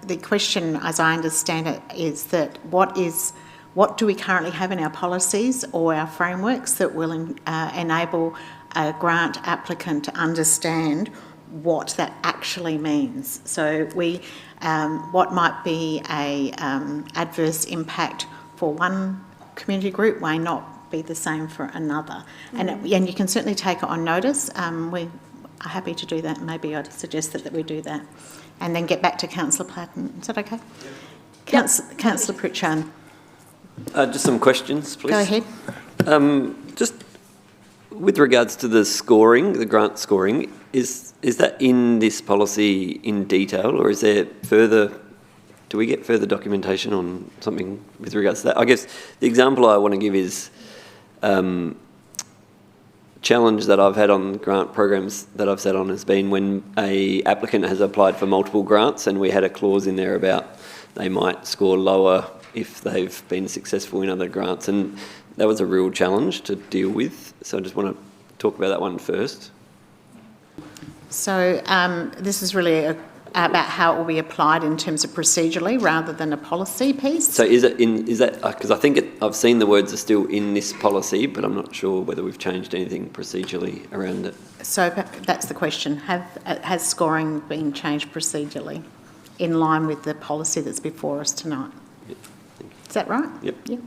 The question, as I understand it, is that what do we currently have in our policies or our frameworks that will enable a grant applicant to understand what that actually means? So what might be a adverse impact for one community group may not be the same for another. And you can certainly take it on notice. We are happy to do that. Maybe I'd suggest that we do that. And then get back to Councillor Platten. Is that okay? Yep. Councillor Pritchard. Just some questions, please. Go ahead. Just with regards to the scoring, the grant scoring, is that in this policy in detail, or is there further... Do we get further documentation on something with regards to that? I guess the example I want to give is challenge that I've had on grant programs that I've sat on has been when a applicant has applied for multiple grants, and we had a clause in there about they might score lower if they've been successful in other grants, and that was a real challenge to deal with. So I just want to talk about that one first. So this is really about how it will be applied in terms of procedurally rather than a policy piece. So is that because I think I've seen the words are still in this policy, but I'm not sure whether we've changed anything procedurally around it. So that's the question. Has scoring been changed procedurally in line with the policy that's before us tonight? Yep. Is that right? Yep. Yep.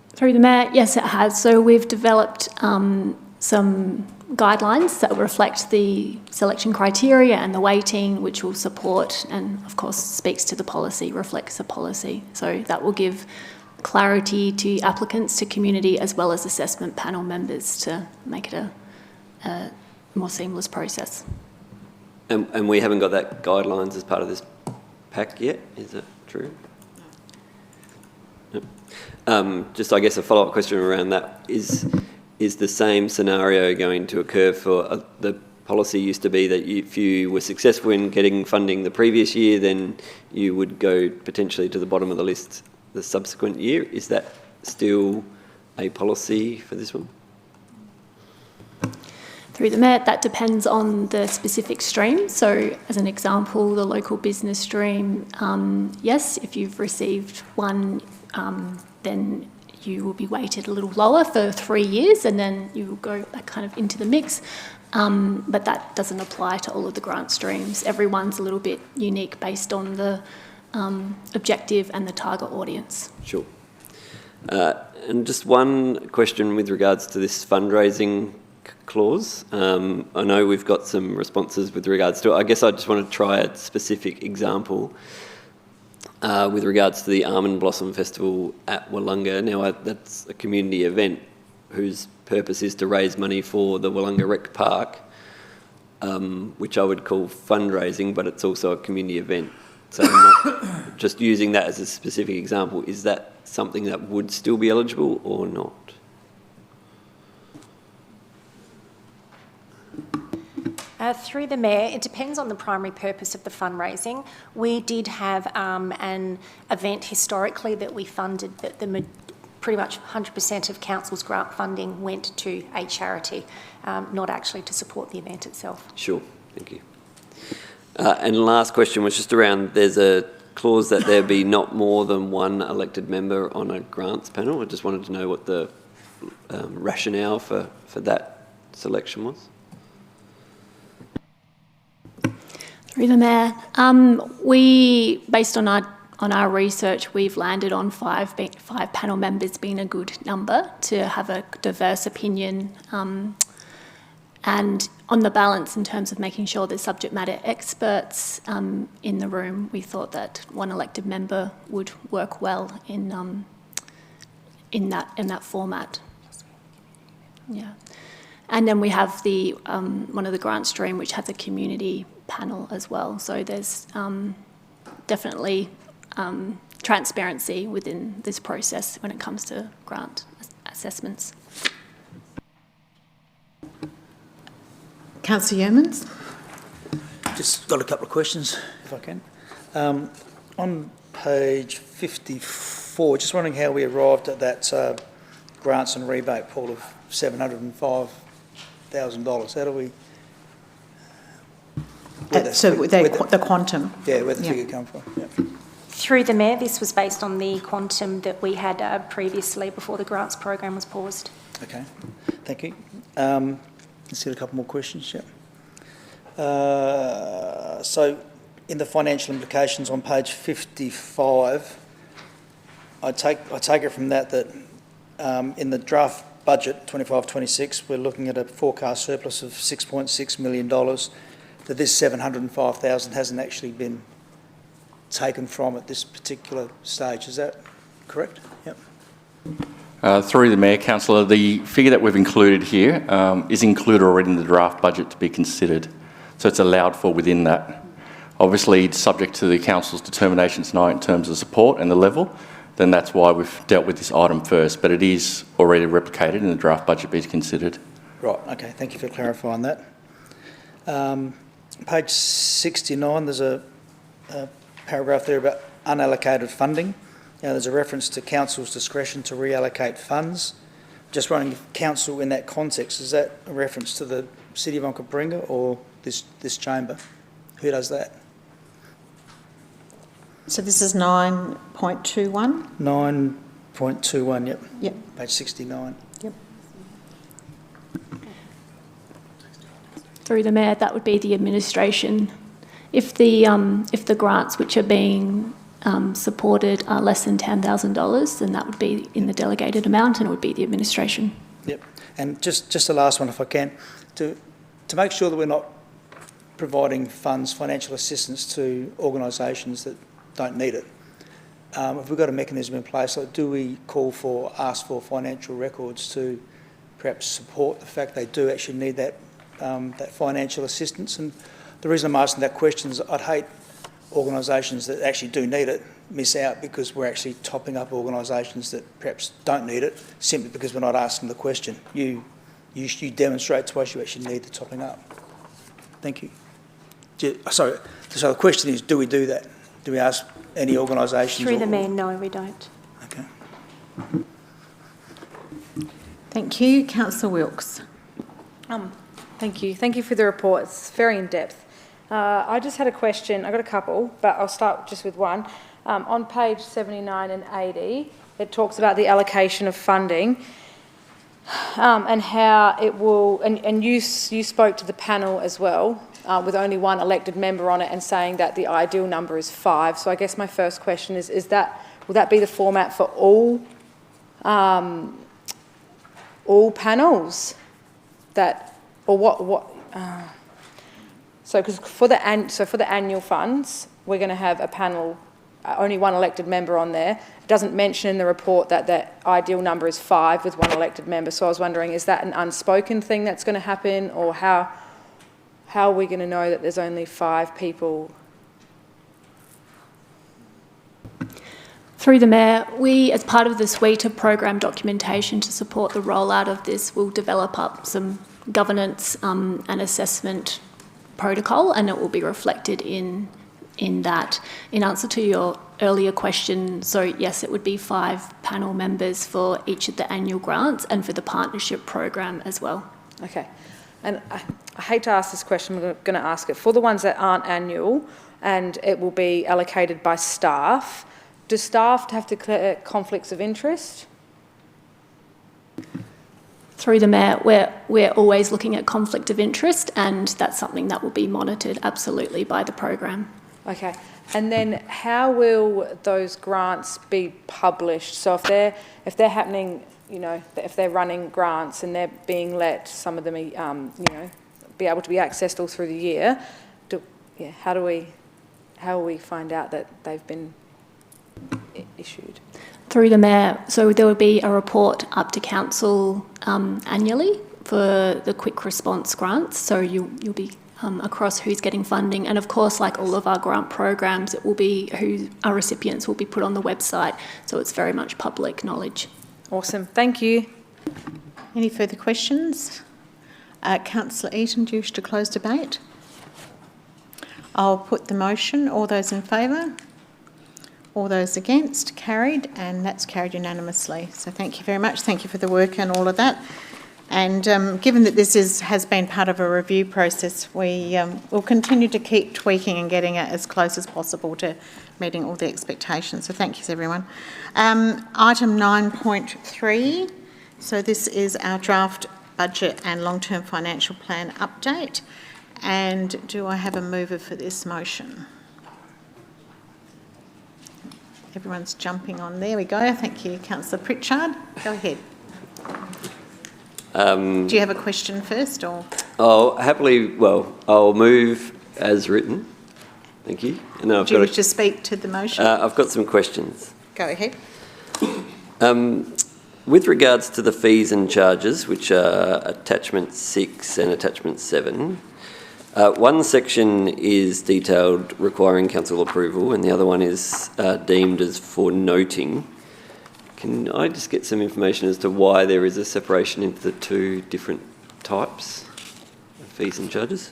Through the Mayor, yes, it has. So we've developed some guidelines that reflect the selection criteria and the weighting, which will support and, of course, speaks to the policy, reflects the policy. So that will give clarity to applicants, to community, as well as assessment panel members to make it a more seamless process. And we haven't got that guidelines as part of this pack yet, is that true? No. Just, I guess, a follow-up question around that is the same scenario going to occur for the policy used to be that if you were successful in getting funding the previous year, then you would go potentially to the bottom of the list the subsequent year. Is that still a policy for this one? Through the Mayor, that depends on the specific stream. So as an example, the local business stream, yes, if you've received one, then you will be weighted a little lower for 3 years and then you will go back kind of into the mix. But that doesn't apply to all of the grant streams. Everyone's a little bit unique based on the objective and the target audience. Sure. And just one question with regards to this fundraising clause. I know we've got some responses with regards to it. I guess I just want to try a specific example. With regards to the Almond Blossom Festival at Wollonga. Now, that's a community event whose purpose is to raise money for the Wollonga Rec Park, which I would call fundraising, but it's also a community event. So I'm not just using that as a specific example. Is that something that would still be eligible or not? Through the Mayor, it depends on the primary purpose of the fundraising. We did have an event historically that we funded that pretty much 100% of council's grant funding went to a charity, not actually to support the event itself. Sure, thank you. And the last question was just around, there's a clause that there be not more than one elected member on a grants panel. I just wanted to know what the rationale for that selection was. Through the Mayor, we, based on our research, we've landed on five panel members being a good number to have a diverse opinion, and on the balance in terms of making sure there's subject matter experts in the room, we thought that one elected member would work well in that format. Yeah. And then we have the one of the grant stream which has a community panel as well. So there's definitely transparency within this process when it comes to grant assessments. Councillor Yeomans. Just got a couple of questions, if I can. On page 54, just wondering how we arrived at that grants and rebate pool of $705,000. How do we... the quantum. Yeah, where the figure come from. Yeah. Through the Mayor, this was based on the quantum that we had previously before the grants program was paused. Okay, thank you. Let's get a couple more questions, yeah. So, in the financial implications on page 55, I take it from that in the draft budget, 25-26, we're looking at a forecast surplus of $6.6 million, that this $705,000 hasn't actually been taken from at this particular stage. Is that correct? Yep. Through the Mayor, Councillor, the figure that we've included here is included already in the draft budget to be considered. So it's allowed for within that. Obviously, it's subject to the Council's determination tonight in terms of support and the level, then that's why we've dealt with this item first, but it is already replicated in the draft budget being considered. Right, okay, thank you for clarifying that. Page 69, there's a paragraph there about unallocated funding. Now, there's a reference to Council's discretion to reallocate funds. Just wondering if Council, in that context, is that a reference to the City of Onkaparinga or this chamber? Who does that? So this is 9.21? 9.21, yep. Yep. Page 69. Yep. Through the Mayor, that would be the administration. If the grants which are being supported are less than $10,000, then that would be in the delegated amount and it would be the administration. Yep. And just the last one, if I can, to make sure that we're not providing funds, financial assistance to organisations that don't need it. If we've got a mechanism in place, like do we ask for financial records to perhaps support the fact they do actually need that financial assistance? And the reason I'm asking that question is I'd hate organisations that actually do need it miss out because we're actually topping up organisations that perhaps don't need it simply because we're not asking the question. You demonstrate to us you actually need the topping up. Thank you. So the question is, do we do that? Do we ask any organisations? Through the Mayor, no, we don't. Okay. Thank you. Councillor Wilkes. Thank you. Thank you for the report. It's very in-depth. I just had a question. I've got a couple, but I'll start just with one. On page 79 and 80, it talks about the allocation of funding and how it will, and you spoke to the panel as well, with only one elected member on it and saying that the ideal number is 5. So I guess my first question is will that be the format for all panels that, or what so because for the annual funds we're going to have a panel, only one elected member on there. It doesn't mention in the report that the ideal number is 5 with one elected member, so I was wondering, is that an unspoken thing that's going to happen, or how are we going to know that there's only 5 people? Through the Mayor, we, as part of the suite of program documentation to support the rollout of this, will develop up some governance and assessment protocol, and it will be reflected in that. In answer to your earlier question, so yes, it would be 5 panel members for each of the annual grants and for the partnership program as well. Okay. And I hate to ask this question, I'm going to ask it. For the ones that aren't annual and it will be allocated by staff, do staff have to declare conflicts of interest? Through the Mayor, we're always looking at conflict of interest, and that's something that will be monitored absolutely by the program. Okay. And then how will those grants be published? So if they're happening, you know, if they're running grants and they're being let, some of them, you know, be able to be accessed all through the year, how will we find out that they've been issued? Through the Mayor, so there will be a report up to Council annually for the quick response grants, so you'll be across who's getting funding, and of course, like all of our grant programs, it will be who our recipients will be put on the website, so it's very much public knowledge. Awesome, thank you. Any further questions? Councillor Eaton, do you wish to close debate? I'll put the motion. All those in favour? All those against? Carried, and that's carried unanimously. So thank you very much. Thank you for the work and all of that. And given that this has been part of a review process, we will continue to keep tweaking and getting it as close as possible to meeting all the expectations. So thank you, everyone. Item 9.3. So this is our draft budget and long-term financial plan update. And do I have a mover for this motion? Everyone's jumping on. There we go. Thank you, Councillor Pritchard. Go ahead. Do you have a question first, or? I'll move as written. Thank you. And do you wish to speak to the motion? I've got some questions. Go ahead. With regards to the fees and charges, which are attachment 6 and attachment 7, one section is detailed requiring council approval and the other one is deemed as for noting. Can I just get some information as to why there is a separation into the 2 different types of fees and charges?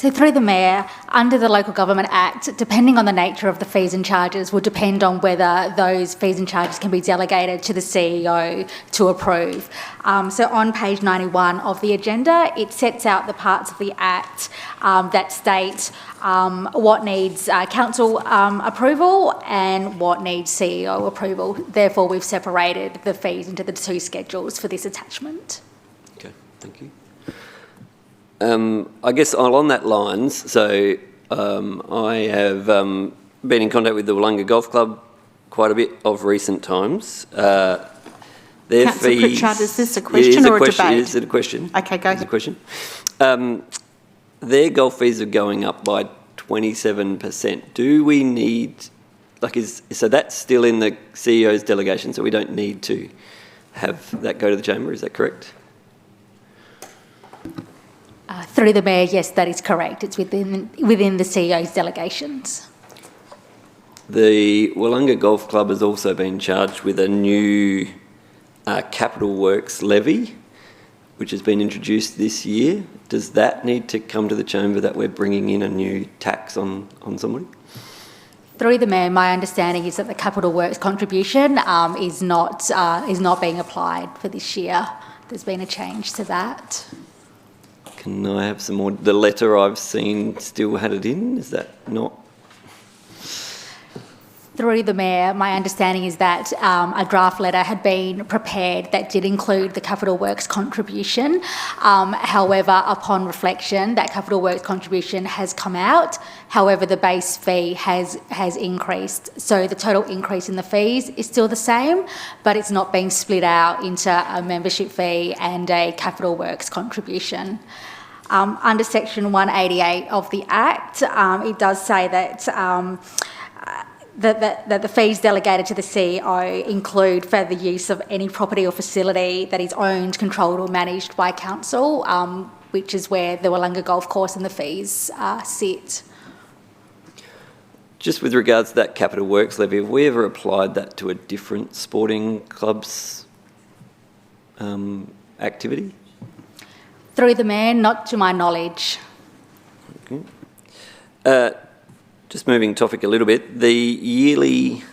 So through the Mayor, under the Local Government Act, depending on the nature of the fees and charges, will depend on whether those fees and charges can be delegated to the CEO to approve. So on page 91 of the agenda, it sets out the parts of the Act that state what needs council approval and what needs CEO approval. Therefore, we've separated the fees into the two schedules for this attachment. Okay, thank you. I guess along that lines, so I have been in contact with the Wollonga Golf Club quite a bit of recent times. Their Councillor fees... Pritchard, is this a question or a debate? Is it a question? Okay, go ahead. It's a question. Their golf fees are going up by 27%. Do we need... so that's still in the CEO's delegation, so we don't need to have that go to the Chamber, is that correct? Through the Mayor, yes, that is correct. It's within the CEO's delegations. The Wollonga Golf Club has also been charged with a new capital works levy, which has been introduced this year. Does that need to come to the Chamber, that we're bringing in a new tax on somebody? Through the Mayor, my understanding is that the capital works contribution is not being applied for this year. There's been a change to that. Can I have some more? The letter I've seen still had it in, is that not? Through the Mayor, my understanding is that a draft letter had been prepared that did include the capital works contribution. However, upon reflection, that capital works contribution has come out. However, the base fee has increased. So the total increase in the fees is still the same, but it's not being split out into a membership fee and a capital works contribution. Under section 188 of the Act, it does say that that the fees delegated to the CEO include further use of any property or facility that is owned, controlled or managed by council, which is where the Wollonga Golf Course and the fees sit. Just with regards to that capital works levy, have we ever applied that to a different sporting club's activity? Through the Mayor, not to my knowledge. Okay. Just moving topic a little bit, the yearly,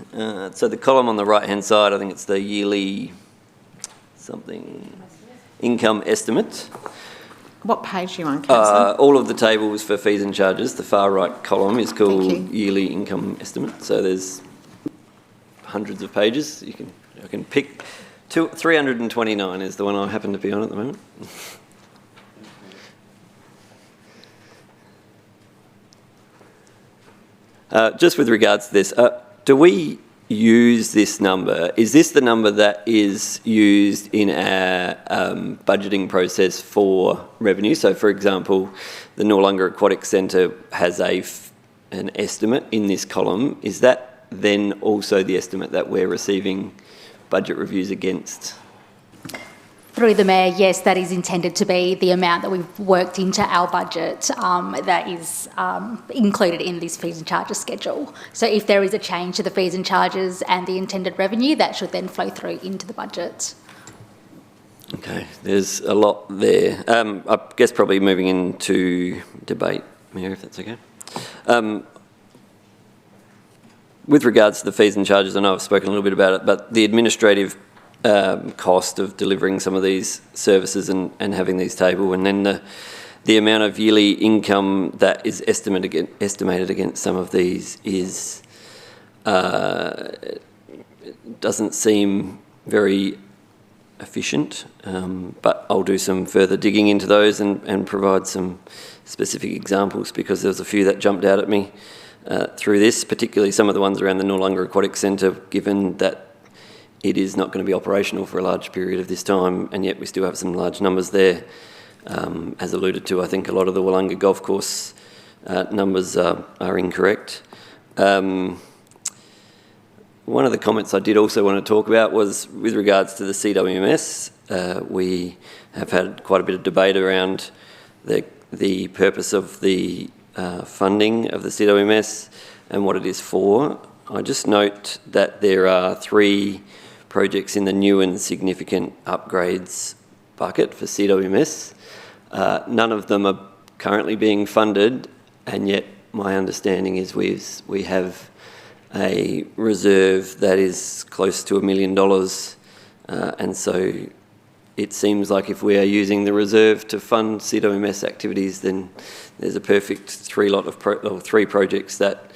so the column on the right-hand side, I think it's the yearly income estimate. What page are you on, Councillor? All of the tables for fees and charges, the far right column is called yearly income estimate. So there's hundreds of pages. I can pick 329 is the one I happen to be on at the moment. Just with regards to this, do we use this number? Is this the number that is used in our budgeting process for revenue? So, for example, the Wollonga Aquatic Centre has an estimate in this column. Is that then also the estimate that we're receiving budget reviews against? Through the Mayor, yes, that is intended to be the amount that we've worked into our budget that is included in this fees and charges schedule. So if there is a change to the fees and charges and the intended revenue, that should then flow through into the budget. Okay, there's a lot there. I guess probably moving into debate, Mayor, if that's okay. With regards to the fees and charges, I know I've spoken a little bit about it, but the administrative cost of delivering some of these services and having these tabled, and then the amount of yearly income that is estimated against some of these is doesn't seem very efficient, but I'll do some further digging into those and provide some specific examples, because there was a few that jumped out at me through this, particularly some of the ones around the Wollonga Aquatic Centre, given that it is not going to be operational for a large period of this time, and yet we still have some large numbers there. As alluded to, I think a lot of the Wollonga Golf Course numbers are incorrect. One of the comments I did also want to talk about was with regards to the CWMS. We have had quite a bit of debate around the purpose of the funding of the CWMS and what it is for. I just note that there are 3 projects in the new and significant upgrades bucket for CWMS. None of them are currently being funded, and yet my understanding is we have a reserve that is close to $1 million, and so it seems like if we are using the reserve to fund CWMS activities, then there's a perfect three projects, that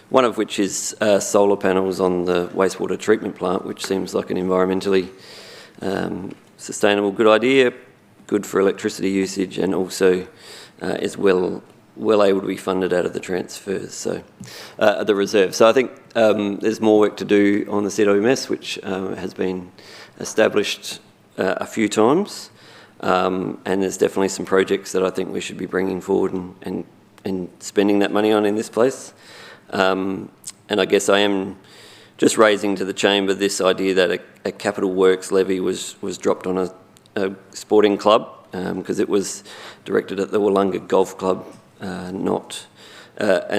one of which is solar panels on the wastewater treatment plant, which seems like an environmentally sustainable good idea, good for electricity usage, and also is well able to be funded out of the transfers, so the reserve. So I think there's more work to do on the CWMS, which has been established a few times, and there's definitely some projects that I think we should be bringing forward and spending that money on in this place. And I guess I am just raising to the chamber this idea that a capital works levy was dropped on a sporting club, because it was directed at the Wollonga Golf Club, and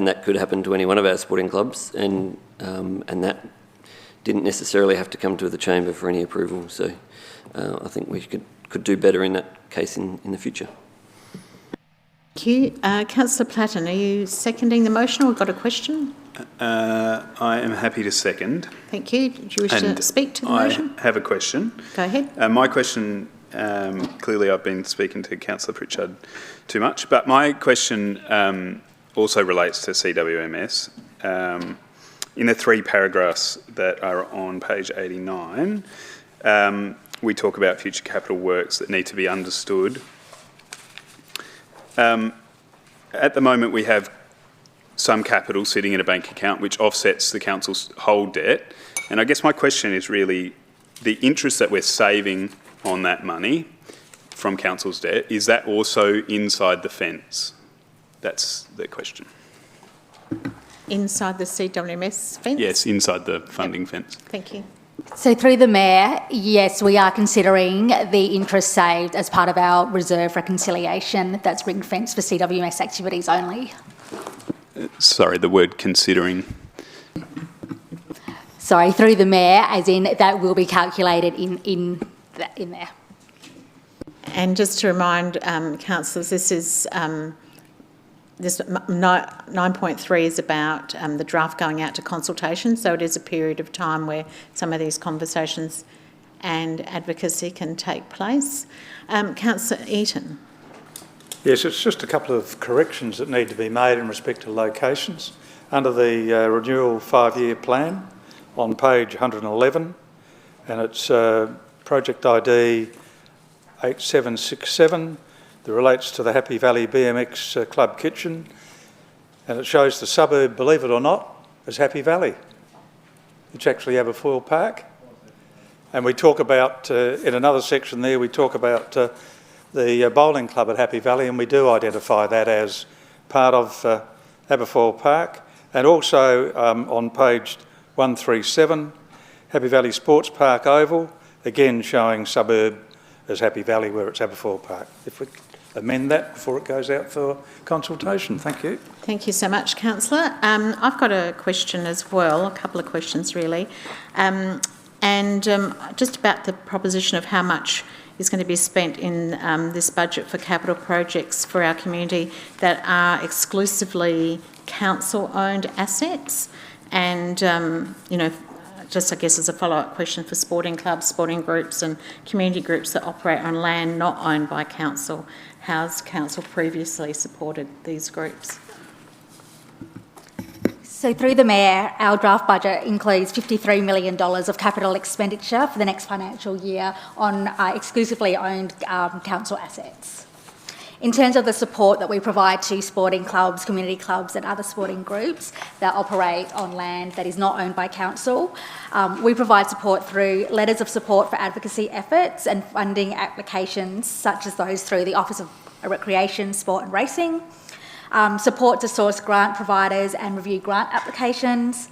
that could happen to any one of our sporting clubs, and that didn't necessarily have to come to the chamber for any approval. So I think we could do better in that case in the future. Thank you. Councillor Platten, are you seconding the motion or got a question? I am happy to second. Thank you. Do you wish to speak to the motion? I have a question. Go ahead. My question, clearly I've been speaking to Councillor Pritchard too much, but my question also relates to CWMS. In the 3 paragraphs that are on page 89, we talk about future capital works that need to be understood. At the moment, we have some capital sitting in a bank account which offsets the council's whole debt. And I guess my question is really the interest that we're saving on that money from council's debt, is that also inside the fence? That's the question. Inside the CWMS fence? Yes, inside the funding fence. Thank you. So through the Mayor, yes, we are considering the interest saved as part of our reserve reconciliation that's ring-fenced for CWMS activities only. Sorry, the word considering. Sorry, through the Mayor, as in that will be calculated in there. And just to remind councillors, this is this 9.3 is about the draft going out to consultation, so it is a period of time where some of these conversations and advocacy can take place. Councillor Eaton. Yes, it's just a couple of corrections that need to be made in respect to locations. Under the renewal 5-year plan on page 111, and it's project ID 8767, that relates to the Happy Valley BMX Club kitchen, and it shows the suburb, believe it or not, as Happy Valley. It's actually Aberfoyle Park. And we talk about, in another section there, we talk about the bowling club at Happy Valley, and we do identify that as part of Aberfoyle Park. And also on page 137, Happy Valley Sports Park Oval, again showing suburb as Happy Valley where it's Aberfoyle Park. If we amend that before it goes out for consultation. Thank you. Thank you so much, Councillor. I've got a question as well, a couple of questions really, just about the proposition of how much is going to be spent in this budget for capital projects for our community that are exclusively council-owned assets, and just I guess as a follow-up question for sporting clubs, sporting groups and community groups that operate on land not owned by council. How's council previously supported these groups? So through the Mayor, our draft budget includes $53 million of capital expenditure for the next financial year on exclusively owned council assets. In terms of the support that we provide to sporting clubs, community clubs and other sporting groups that operate on land that is not owned by council, we provide support through letters of support for advocacy efforts and funding applications such as those through the Office of Recreation, Sport and Racing, support to source grant providers and review grant applications,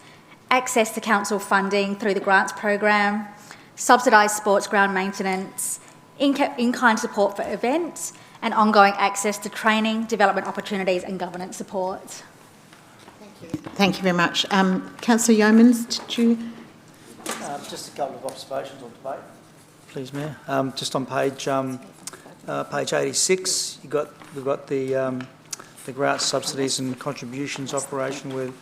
access to council funding through the grants program, subsidised sports ground maintenance, in-kind support for events, and ongoing access to training, development opportunities and governance support. Thank you very much. Councillor Yeomans, did you? Just a couple of observations on debate, please, Mayor. Just on page 86, we've got the the grants, subsidies and contributions operation. We're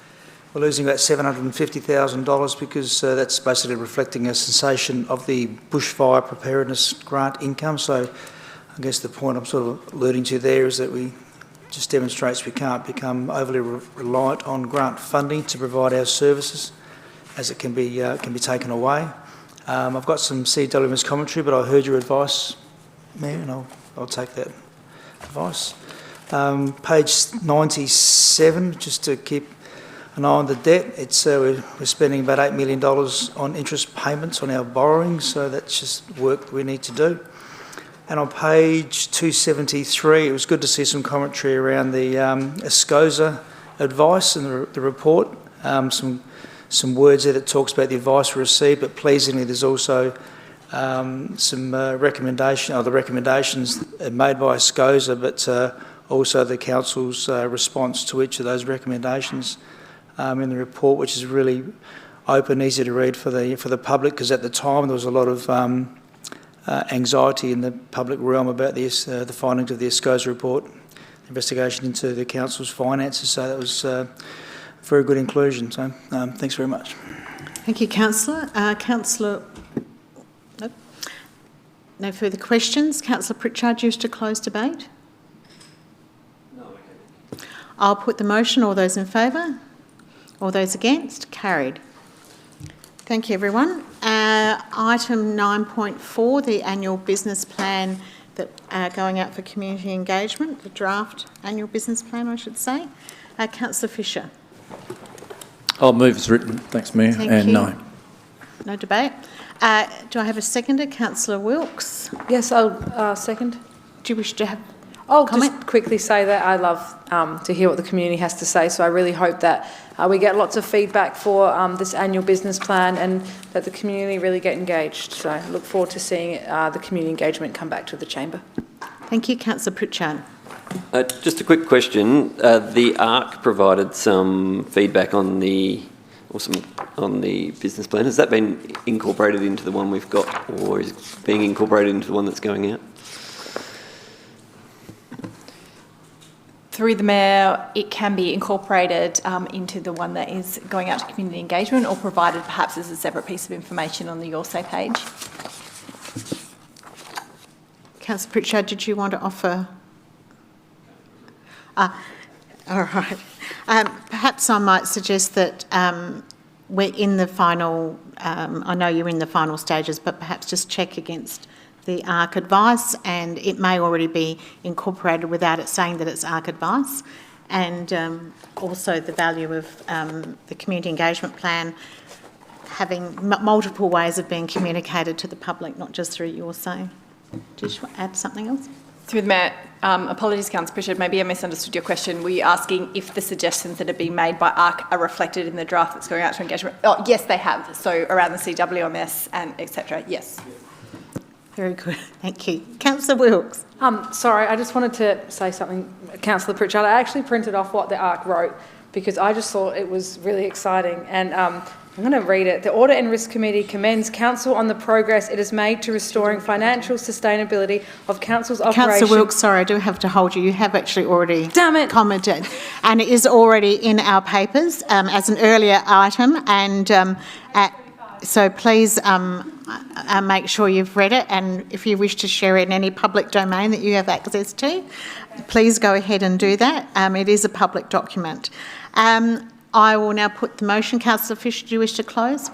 losing about $750,000 because that's basically reflecting a cessation of the bushfire preparedness grant income. So I guess the point I'm sort of alluding to there is that we just demonstrates we can't become overly reliant on grant funding to provide our services, as it can be taken away. I've got some CWM's commentary, but I heard your advice, Mayor, and I'll take that advice. Page 97, just to keep an eye on the debt, it's we're spending about $8 million on interest payments on our borrowings, so that's just work that we need to do. And on page 273, it was good to see some commentary around the ASCOSA advice in the report. Some words there that talks about the advice we received, but pleasingly there's also some the recommendations made by ASCOSA, but also the Council's response to each of those recommendations in the report, which is really open, easy to read for the public, because at the time there was a lot of anxiety in the public realm about this, the findings of the ASCOSA report, investigation into the Council's finances, so that was a very good inclusion. So thanks very much. Thank you, Councillor. Councillor, no further questions. Councillor Pritchard, you wish to close debate? No. I'll put the motion. All those in favour? All those against? Carried. Thank you, everyone. Item 9.4, the annual business plan that going out for community engagement, the draft annual business plan, I should say. Councillor Fisher. I'll move as written. Thanks, Mayor. Thank you. No. No debate. Do I have a seconder? Councillor Wilkes. Yes, I'll second. Do you wish to have comment? Just quickly say that I love to hear what the community has to say, so I really hope that we get lots of feedback for this annual business plan and that the community really get engaged. So I look forward to seeing the community engagement come back to the chamber. Thank you. Councillor Pritchard. Just a quick question. The ARC provided some feedback on the business plan. Has that been incorporated into the one we've got, or is it being incorporated into the one that's going out? Through the Mayor, it can be incorporated into the one that is going out to community engagement, or provided perhaps as a separate piece of information on the Your Say page. Councillor Pritchard, did you want to offer? All right. Perhaps I might suggest that we're in the final, I know you're in the final stages, but perhaps just check against the ARC advice, and it may already be incorporated without it saying that it's ARC advice, and also the value of the community engagement plan having multiple ways of being communicated to the public, not just through Your Say. Did you add something else? Through the Mayor, apologies, Councillor Pritchard, maybe I misunderstood your question. Were you asking if the suggestions that are being made by ARC are reflected in the draft that's going out to engagement? Oh, yes, they have. So around the CWMS and etc. Yes. Very good, thank you. Councillor Wilkes. Sorry, I just wanted to say something, Councillor Pritchard. I actually printed off what the ARC wrote because I just thought it was really exciting, and I'm going to read it. The Audit and Risk Committee commends Council on the progress it has made to restoring financial sustainability of Council's operation. Councillor Wilkes, sorry, I do have to hold you. You have actually already commented, and it is already in our papers as an earlier item, and so please make sure you've read it, and if you wish to share it in any public domain that you have access to, please go ahead and do that. It is a public document. I will now put the motion. Councillor Fisher, do you wish to close?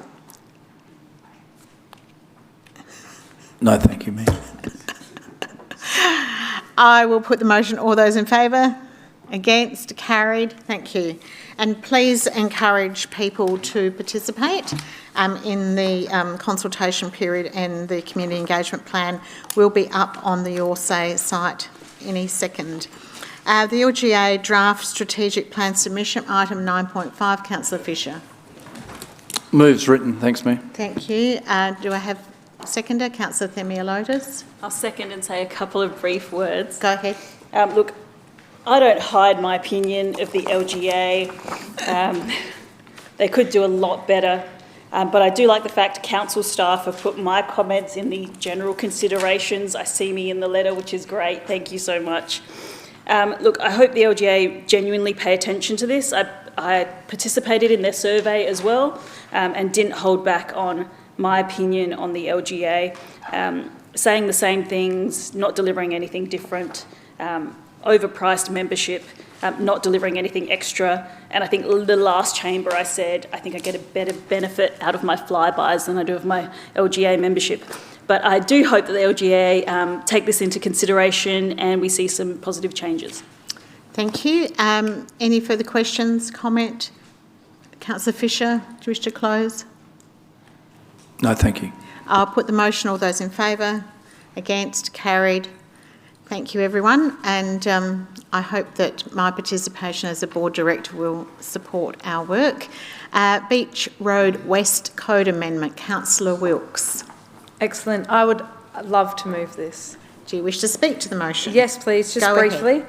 No, thank you, Mayor. I will put the motion. All those in favour? Against? Carried. Thank you. And please encourage people to participate in the consultation period, and the community engagement plan will be up on the Your Say site any second. The LGA draft strategic plan submission, item 9.5, Councillor Fisher. Moves written. Thanks, Mayor. Thank you. Do I have a seconder? Councillor THEMELIOTIS. I'll second and say a couple of brief words. Go ahead. Look, I don't hide my opinion of the LGA. They could do a lot better, but I do like the fact council staff have put my comments in the general considerations. I see me in the letter, which is great. Thank you so much. Look, I hope the LGA genuinely pay attention to this. I participated in their survey as well and didn't hold back on my opinion on the LGA, saying the same things, not delivering anything different, overpriced membership, not delivering anything extra. And I think the last chamber I said, I think I get a better benefit out of my flybys than I do of my LGA membership. But I do hope that the LGA take this into consideration and we see some positive changes. Thank you. Any further questions, comment? Councillor Fisher, do you wish to close? No, thank you. I'll put the motion. All those in favour? Against? Carried. Thank you, everyone. And I hope that my participation as a board director will support our work. Beach Road West Code Amendment. Councillor Wilkes. Excellent. I would love to move this. Do you wish to speak to the motion? Yes, please, just Go briefly.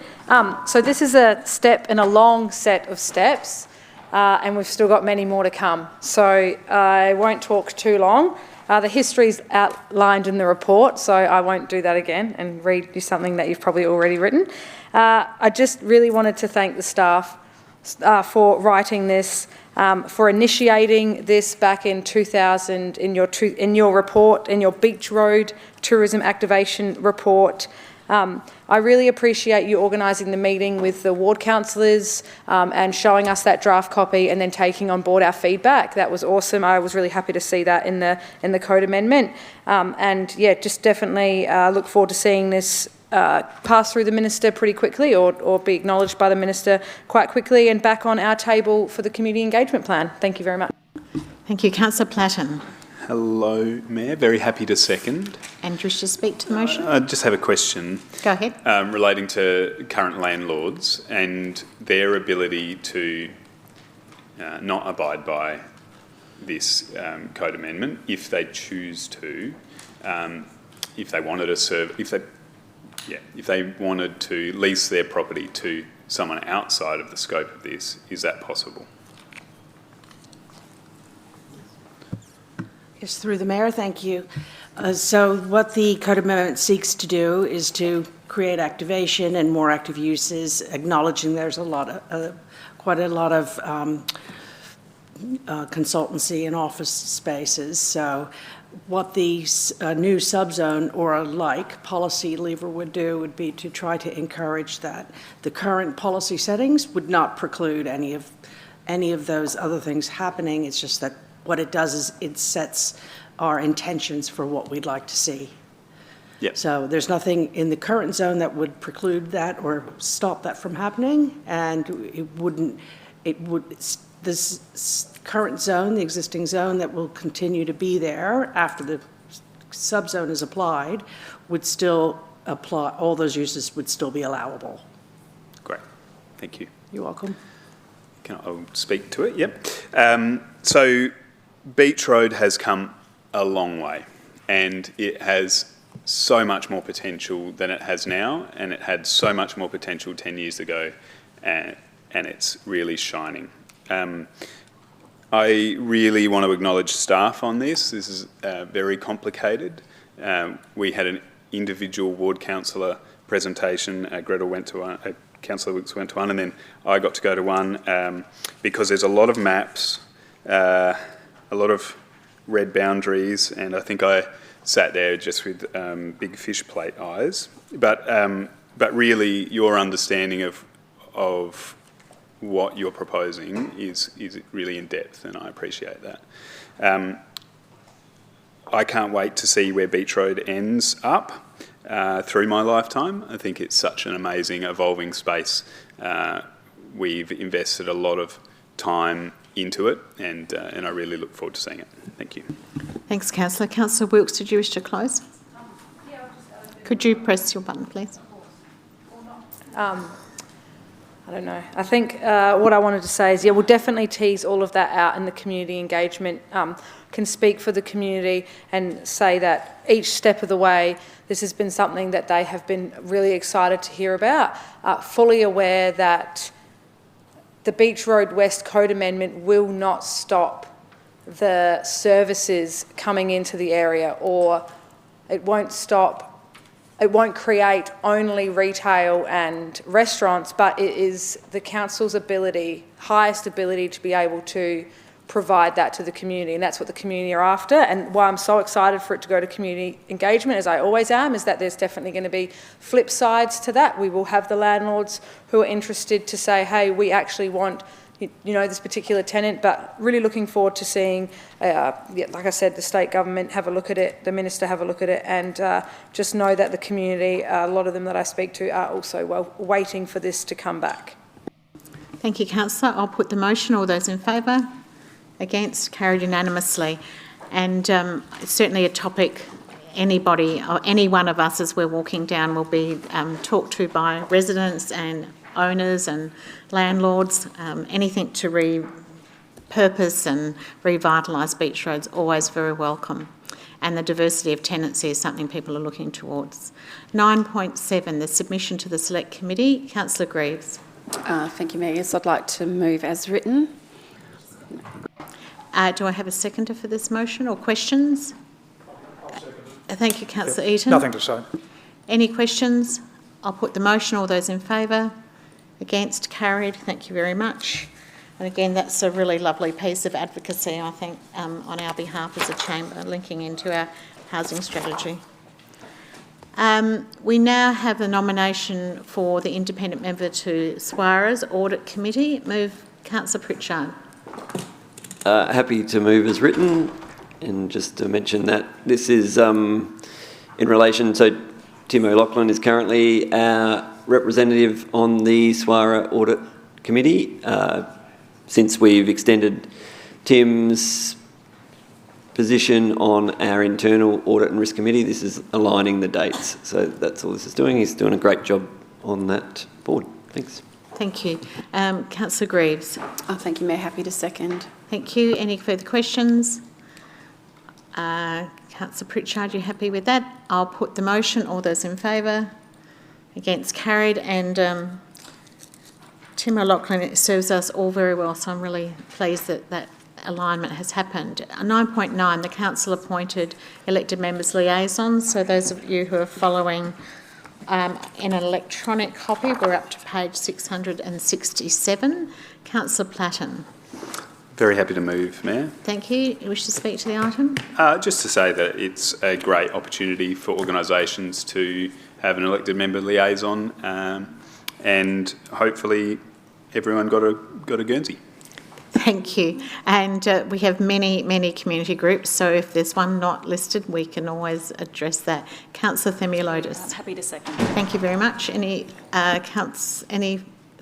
So this is a step in a long set of steps, and we've still got many more to come. So I won't talk too long. The history is outlined in the report, so I won't do that again and read you something that you've probably already written. I just really wanted to thank the staff for writing this, for initiating this back in 2000 in your report, in your Beach Road Tourism Activation report. I really appreciate you organising the meeting with the ward councillors and showing us that draft copy and then taking on board our feedback. That was awesome. I was really happy to see that in the code amendment. And yeah, just definitely look forward to seeing this pass through the minister pretty quickly or be acknowledged by the minister quite quickly and back on our table for the community engagement plan. Thank you very much. Thank you. Councillor Platten. Hello, Mayor. Very happy to second. And do you wish to speak to the motion? I just have a question. Go ahead. Relating to current landlords and their ability to not abide by this code amendment if they choose to, if they wanted to serve, if they wanted to lease their property to someone outside of the scope of this, is that possible? Yes, through the Mayor, thank you. So what the Code Amendment seeks to do is to create activation and more active uses, acknowledging there's quite a lot of consultancy and office spaces. So what the new subzone or a like policy lever would do would be to try to encourage that. The current policy settings would not preclude any of those other things happening. It's just that what it does is it sets our intentions for what we'd like to see. Yep. So there's nothing in the current zone that would preclude that or stop that from happening, and this current zone, the existing zone that will continue to be there after the subzone is applied, would still apply, all those uses would still be allowable. Great, thank you. You're welcome. I'll speak to it, yep. So Beach Road has come a long way and it has so much more potential than it has now, and it had so much more potential 10 years ago, and it's really shining. I really want to acknowledge staff on this. This is very complicated. We had an individual ward councillor presentation. Gretel went to one, Councillor Wilkes went to one, and then I got to go to one because there's a lot of maps, a lot of red boundaries, and I think I sat there just with big fish plate eyes. But really, your understanding of what you're proposing is really in depth, and I appreciate that. I can't wait to see where Beach Road ends up through my lifetime. I think it's such an amazing, evolving space. We've invested a lot of time into it, and I really look forward to seeing it. Thank you. Thanks, Councillor. Councillor Wilkes, did you wish to close? Could you press your button, please? I don't know. I think what I wanted to say is, yeah, we'll definitely tease all of that out in the community engagement, can speak for the community and say that each step of the way, this has been something that they have been really excited to hear about, fully aware that the Beach Road West Code Amendment will not stop the services coming into the area, or it won't stop it won't create only retail and restaurants, but it is the council's highest ability to be able to provide that to the community, and that's what the community are after. And why I'm so excited for it to go to community engagement, as I always am, is that there's definitely going to be flip sides to that. We will have the landlords who are interested to say, hey, we actually want, this particular tenant, but really looking forward to seeing, like I said, the state government have a look at it, the minister have a look at it, and just know that the community, a lot of them that I speak to, are also waiting for this to come back. Thank you, Councillor. I'll put the motion. All those in favour? Against? Carried unanimously. And it's certainly a topic anybody or any one of us as we're walking down will be talked to by residents and owners and landlords. Anything to repurpose and revitalise beach roads, always very welcome. And the diversity of tenancy is something people are looking towards. 9.7, the submission to the Select Committee. Councillor Greaves. Thank you, Mayor. Yes, I'd like to move as written. Do I have a seconder for this motion or questions? Thank you, Councillor Eaton. Nothing to say. Any questions? I'll put the motion. All those in favour? Against? Carried. Thank you very much. And again, that's a really lovely piece of advocacy, I think, on our behalf as a chamber, linking into our housing strategy. We now have the nomination for the independent member to SWARA's Audit Committee. Move, Councillor Pritchard. Happy to move as written, and just to mention that this is in relation, so Tim O'Loughlin is currently our representative on the SWARA Audit Committee. Since we've extended Tim's position on our internal Audit and Risk Committee, this is aligning the dates. So that's all this is doing. He's doing a great job on that board. Thanks. Thank you. Councillor Greaves. Thank you, Mayor. Happy to second. Thank you. Any further questions? Councillor Pritchard, you happy with that? I'll put the motion. All those in favour? Against? Carried. And Tim O'Loughlin serves us all very well, so I'm really pleased that that alignment has happened. 9.9, the council appointed elected members liaisons. So those of you who are following in an electronic copy, we're up to page 667. Councillor Platten. Very happy to move, Mayor. Thank you. You wish to speak to the item? Just to say that it's a great opportunity for organisations to have an elected member liaison, and hopefully everyone got a Guernsey. Thank you. And we have many community groups, so if there's one not listed, we can always address that. Councillor THEMELIOTIS. I'm happy to second. Thank you very much.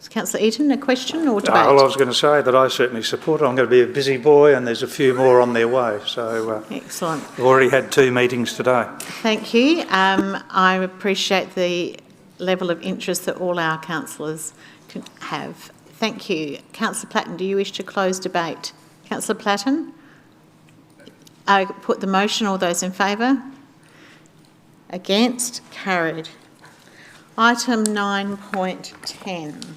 Councillor Eaton, a question or debate? Well, I was going to say that I certainly support it. I'm going to be a busy boy, and there's a few more on their way. So excellent. We've already had 2 meetings today. Thank you. I appreciate the level of interest that all our councillors can have. Thank you. Councillor Platten, do you wish to close debate? Councillor Platten? I put the motion. All those in favour? Against? Carried. Item 9.10.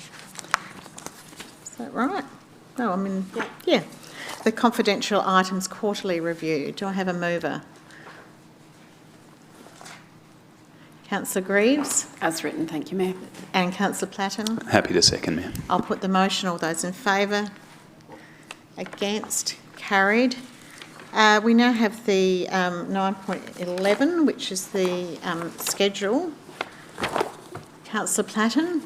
Is that right? No, yeah. The confidential items quarterly review. Do I have a mover? Councillor Greaves. As written, thank you, Mayor. And Councillor Platten. Happy to second, Mayor. I'll put the motion. All those in favour? Against? Carried. We now have the 9.11, which is the schedule. Councillor Platten.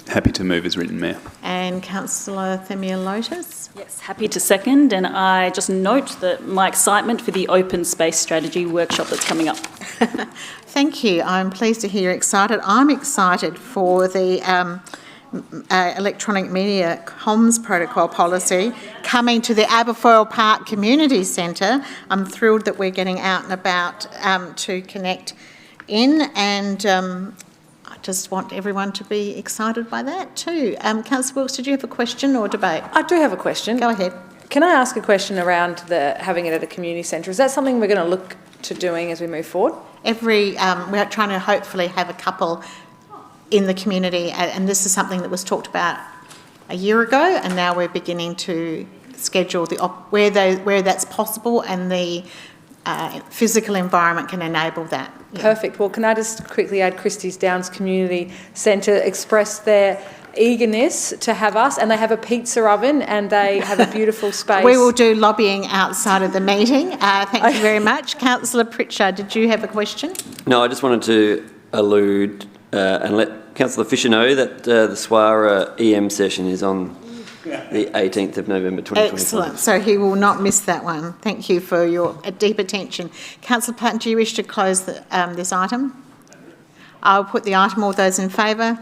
Happy to move as written, Mayor. And Councillor THEMELIOTIS. Yes, happy to second. And I just note that my excitement for the open space strategy workshop that's coming up. Thank you. I'm pleased to hear you're excited. I'm excited for the electronic media comms protocol policy coming to the Aberfoyle Park Community Centre. I'm thrilled that we're getting out and about to connect in, and I just want everyone to be excited by that too. Councillor Wilkes, did you have a question or debate? I do have a question. Go ahead. Can I ask a question around having it at a community centre? Is that something we're going to look to doing as we move forward? We're trying to hopefully have a couple in the community, and this is something that was talked about a year ago, and now we're beginning to schedule where that's possible and the physical environment can enable that. Yeah. Perfect. Well, can I just quickly add Christie's Downs Community Centre express their eagerness to have us, and they have a pizza oven and they have a beautiful space. We will do lobbying outside of the meeting. Thank you very much. Councillor Pritchard, did you have a question? No, I just wanted to allude and let Councillor Fisher know that the SWARA EM session is on the 18th of November 2024. Excellent. So he will not miss that one. Thank you for your deep attention. Councillor Platten, do you wish to close this item? I'll put the item. All those in favour?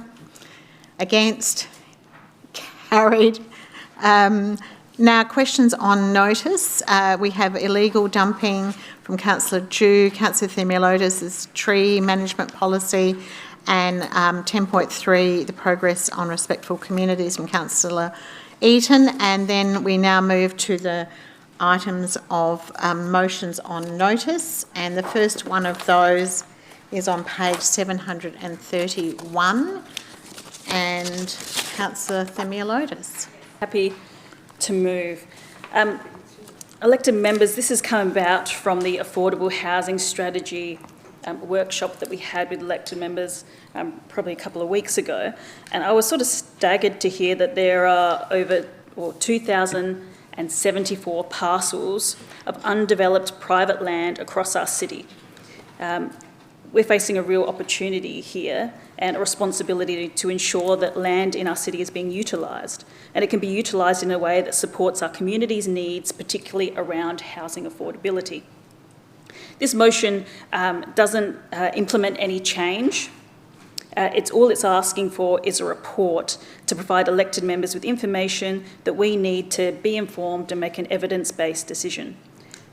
Against? Carried. Now, questions on notice. We have illegal dumping from Councillor Dew, Councillor Themeliotis' tree management policy, and 10.3, the progress on respectful communities from Councillor Eaton. And then we now move to the items of motions on notice. And the first one of those is on page 731. And Councillor Themeliotis. Happy to move. Elected members, this has come about from the Affordable Housing Strategy workshop that we had with elected members probably a couple of weeks ago. And I was sort of staggered to hear that there are over 2,074 parcels of undeveloped private land across our city. We're facing a real opportunity here and a responsibility to ensure that land in our city is being utilised, and it can be utilised in a way that supports our community's needs, particularly around housing affordability. This motion doesn't implement any change. All it's asking for is a report to provide elected members with information that we need to be informed and make an evidence-based decision.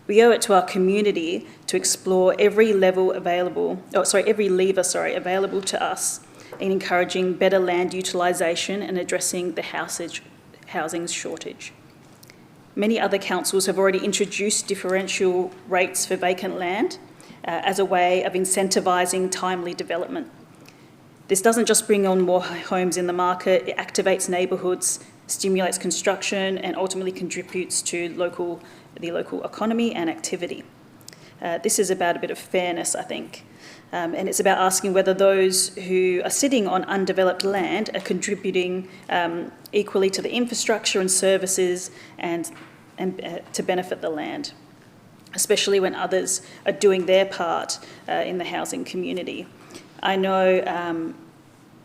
We owe it to our community to explore every lever available to us in encouraging better land utilisation and addressing the housing shortage. Many other councils have already introduced differential rates for vacant land as a way of incentivising timely development. This doesn't just bring on more homes in the market, it activates neighbourhoods, stimulates construction, and ultimately contributes to the local economy and activity. This is about a bit of fairness, I think, and it's about asking whether those who are sitting on undeveloped land are contributing equally to the infrastructure and services and to benefit the land, especially when others are doing their part in the housing community. I know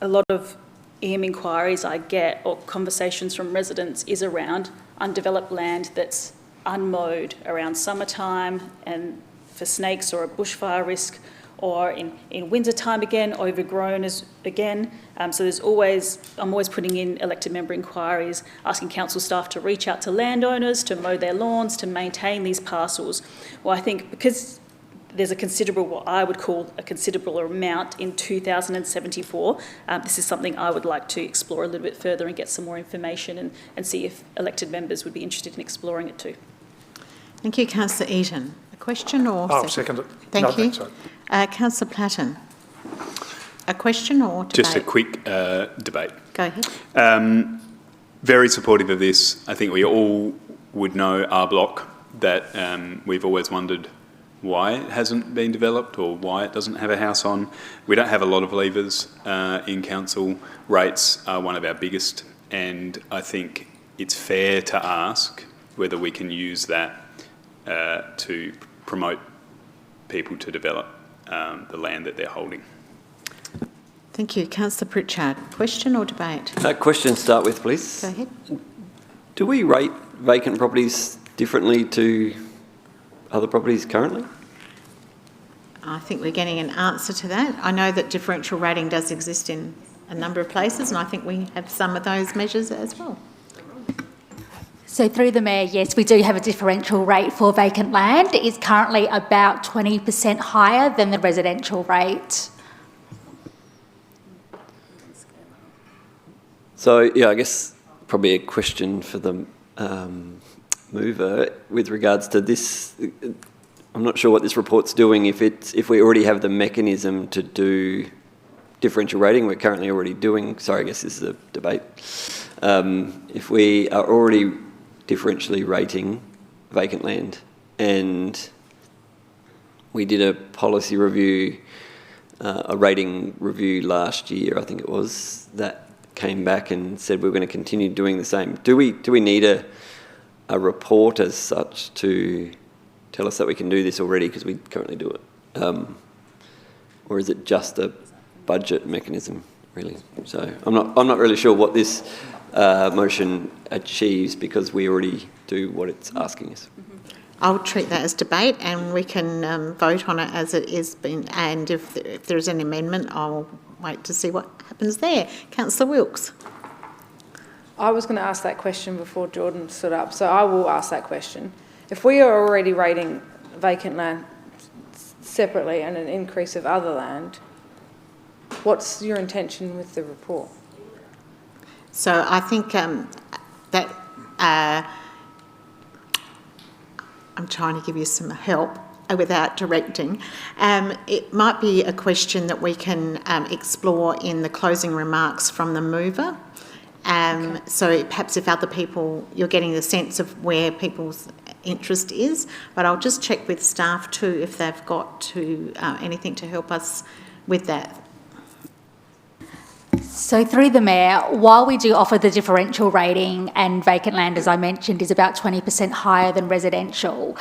a lot of EM inquiries I get or conversations from residents is around undeveloped land that's unmowed around summertime and for snakes or a bushfire risk, or in winter time again, overgrown again. So I'm always putting in elected member inquiries, asking council staff to reach out to landowners, to mow their lawns, to maintain these parcels. Well, I think because there's what I would call a considerable amount in 2,074, this is something I would like to explore a little bit further and get some more information and see if elected members would be interested in exploring it too. Thank you, Councillor Eaton. A question or I'll second it. Thank you. Councillor Platten. A question or debate? Just a quick debate. Go ahead. Very supportive of this. I think we all would know our block that we've always wondered why it hasn't been developed or why it doesn't have a house on. We don't have a lot of levers in council. Rates are one of our biggest, and I think it's fair to ask whether we can use that to promote people to develop the land that they're holding. Thank you. Councillor Pritchard. Question or debate? Question to start with, please. Go ahead. Do we rate vacant properties differently to other properties currently? I think we're getting an answer to that. I know that differential rating does exist in a number of places, and I think we have some of those measures as well. So through the Mayor, yes, we do have a differential rate for vacant land. It is currently about 20% higher than the residential rate. So, yeah, I guess probably a question for the mover with regards to this. I'm not sure what this report's doing. If we already have the mechanism to do differential rating, we're currently already doing. Sorry, I guess this is a debate. If we are already differentially rating vacant land, and we did a policy review, a rating review last year, I think it was, that came back and said we're going to continue doing the same. Do we need a report as such to tell us that we can do this already because we currently do it? Or is it just a budget mechanism, really? So I'm not really sure what this motion achieves because we already do what it's asking us. I'll treat that as debate and we can vote on it as it is been, and if there's an amendment, I'll wait to see what happens there. Councillor Wilkes. I was going to ask that question before Jordan stood up, so I will ask that question. If we are already rating vacant land separately and an increase of other land, what's your intention with the report? So I think that I'm trying to give you some help without directing. It might be a question that we can explore in the closing remarks from the mover. Okay. So perhaps if other people, you're getting the sense of where people's interest is, but I'll just check with staff too if they've got anything to help us with that. So through the Mayor, while we do offer the differential rating and vacant land, as I mentioned, is about 20% higher than residential,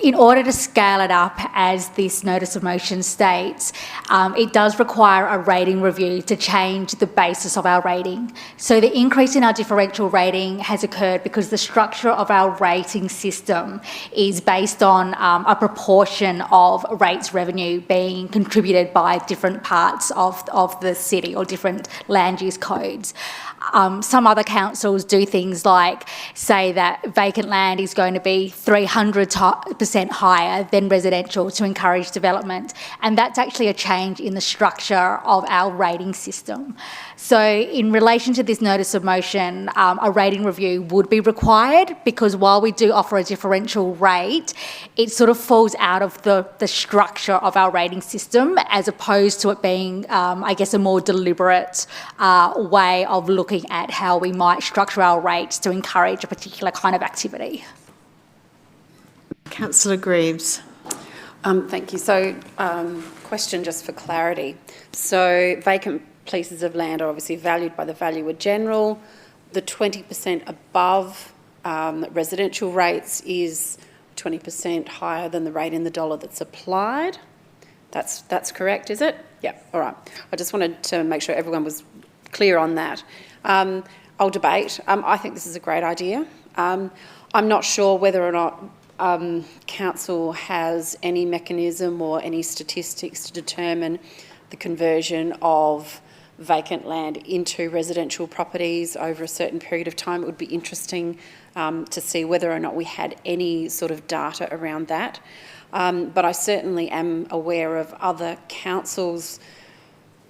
in order to scale it up, as this notice of motion states, it does require a rating review to change the basis of our rating. So the increase in our differential rating has occurred because the structure of our rating system is based on a proportion of rates revenue being contributed by different parts of the city or different land use codes. Some other councils do things like say that vacant land is going to be 300% higher than residential to encourage development, and that's actually a change in the structure of our rating system. So in relation to this notice of motion, a rating review would be required because while we do offer a differential rate, it sort of falls out of the structure of our rating system as opposed to it being, I guess, a more deliberate way of looking at how we might structure our rates to encourage a particular kind of activity. Councillor Greaves. Thank you. So, question just for clarity. So, vacant pieces of land are obviously valued by the valuer general. The 20% above residential rates is 20% higher than the rate in the dollar that's applied. That's correct, is it? Yeah. All right. I just wanted to make sure everyone was clear on that. I'll debate. I think this is a great idea. I'm not sure whether or not council has any mechanism or any statistics to determine the conversion of vacant land into residential properties over a certain period of time. It would be interesting to see whether or not we had any sort of data around that. But I certainly am aware of other councils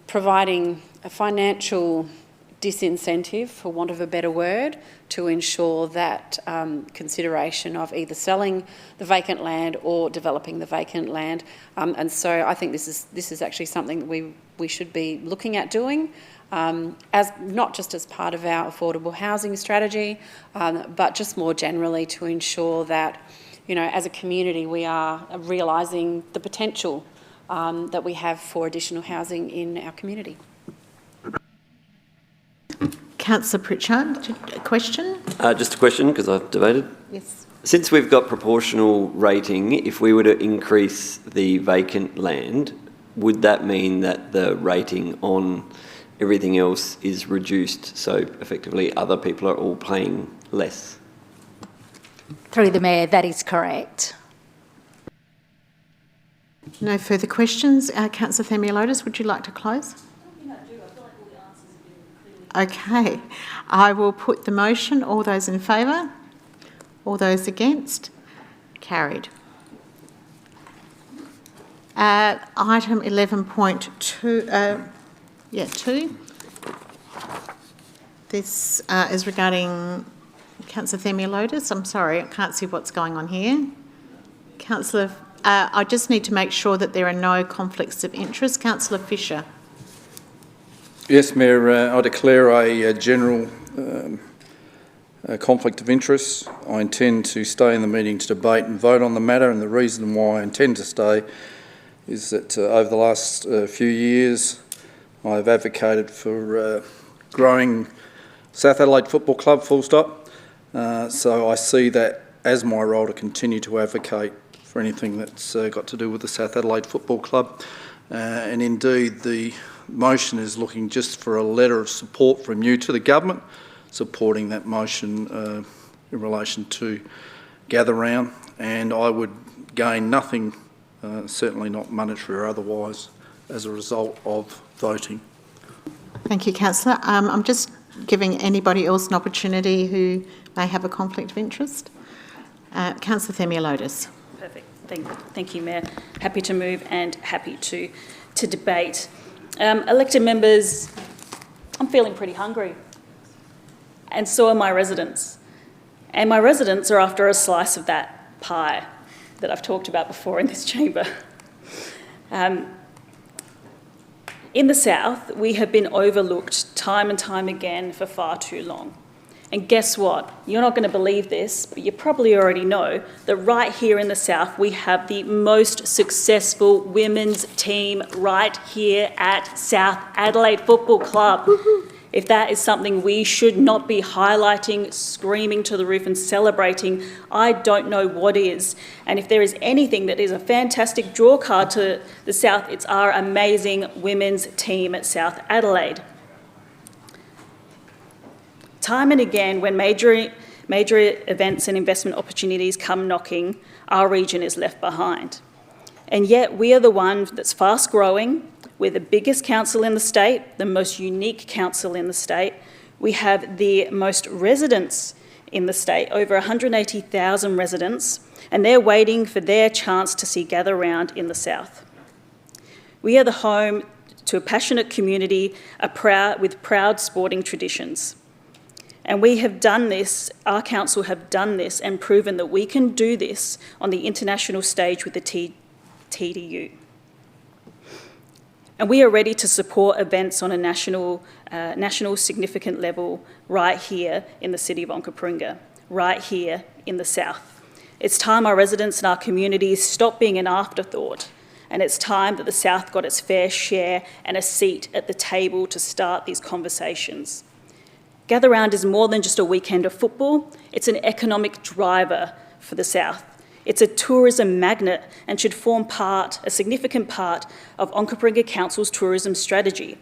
providing a financial disincentive, for want of a better word, to ensure that consideration of either selling the vacant land or developing the vacant land. And so I think this is actually something that we should be looking at doing, as not just as part of our affordable housing strategy, but just more generally to ensure that, you know, as a community we are realising the potential that we have for additional housing in our community. Councillor Pritchard, a question? Just a question, because I've debated. Yes. Since we've got proportional rating, if we were to increase the vacant land, would that mean that the rating on everything else is reduced? So effectively other people are all paying less? Through the Mayor, that is correct. No further questions. Councillor Themieliotis, would you like to close? Okay, I will put the motion. All those in favour? All those against? Carried. Item 11.2, 2. This is regarding Councillor Themieliotis. I'm sorry, I can't see what's going on here. Councillor, I just need to make sure that there are no conflicts of interest. Councillor Fisher. Yes, Mayor, I declare a general conflict of interest. I intend to stay in the meeting to debate and vote on the matter, and the reason why I intend to stay is that over the last few years I've advocated for growing South Adelaide Football Club, full stop. So I see that as my role to continue to advocate for anything that's got to do with the South Adelaide Football Club. And indeed, the motion is looking just for a letter of support from you to the government, supporting that motion in relation to gather round. And I would gain nothing, certainly not monetary or otherwise, as a result of voting. Thank you, Councillor. I'm just giving anybody else an opportunity who may have a conflict of interest. Councillor Themieliotis. Perfect. Thank you, Mayor. Happy to move and happy to debate. Elected members, I'm feeling pretty hungry. And so are my residents. And my residents are after a slice of that pie that I've talked about before in this chamber. In the South, we have been overlooked time and time again for far too long. And guess what? You're not going to believe this, but you probably already know that right here in the South, we have the most successful women's team right here at South Adelaide Football Club. If that is something we should not be highlighting, screaming to the roof and celebrating, I don't know what is. And if there is anything that is a fantastic draw card to the South, it's our amazing women's team at South Adelaide. Time and again, when major events and investment opportunities come knocking, our region is left behind. And yet we are the one that's fast growing. We're the biggest council in the state, the most unique council in the state. We have the most residents in the state, over 180,000 residents, and they're waiting for their chance to see gather round in the South. We are the home to a passionate community with proud sporting traditions. And we have done this, our council have done this and proven that we can do this on the international stage with the TDU. And we are ready to support events on a national significant level right here in the city of Onkaparinga, right here in the South. It's time our residents and our communities stop being an afterthought, and it's time that the South got its fair share and a seat at the table to start these conversations. Gather Round is more than just a weekend of football, it's an economic driver for the South. It's a tourism magnet and should form a significant part of Onkaparinga Council's tourism strategy.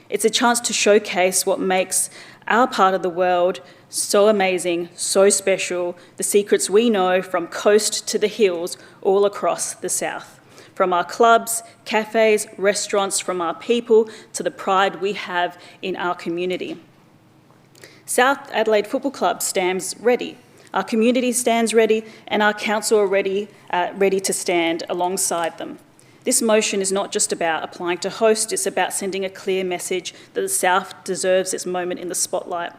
It's a chance to showcase what makes our part of the world so amazing, so special, the secrets we know from coast to the hills all across the South. From our clubs, cafes, restaurants, from our people to the pride we have in our community. South Adelaide Football Club stands ready. Our community stands ready and our council are ready to stand alongside them. This motion is not just about applying to host, it's about sending a clear message that the South deserves its moment in the spotlight.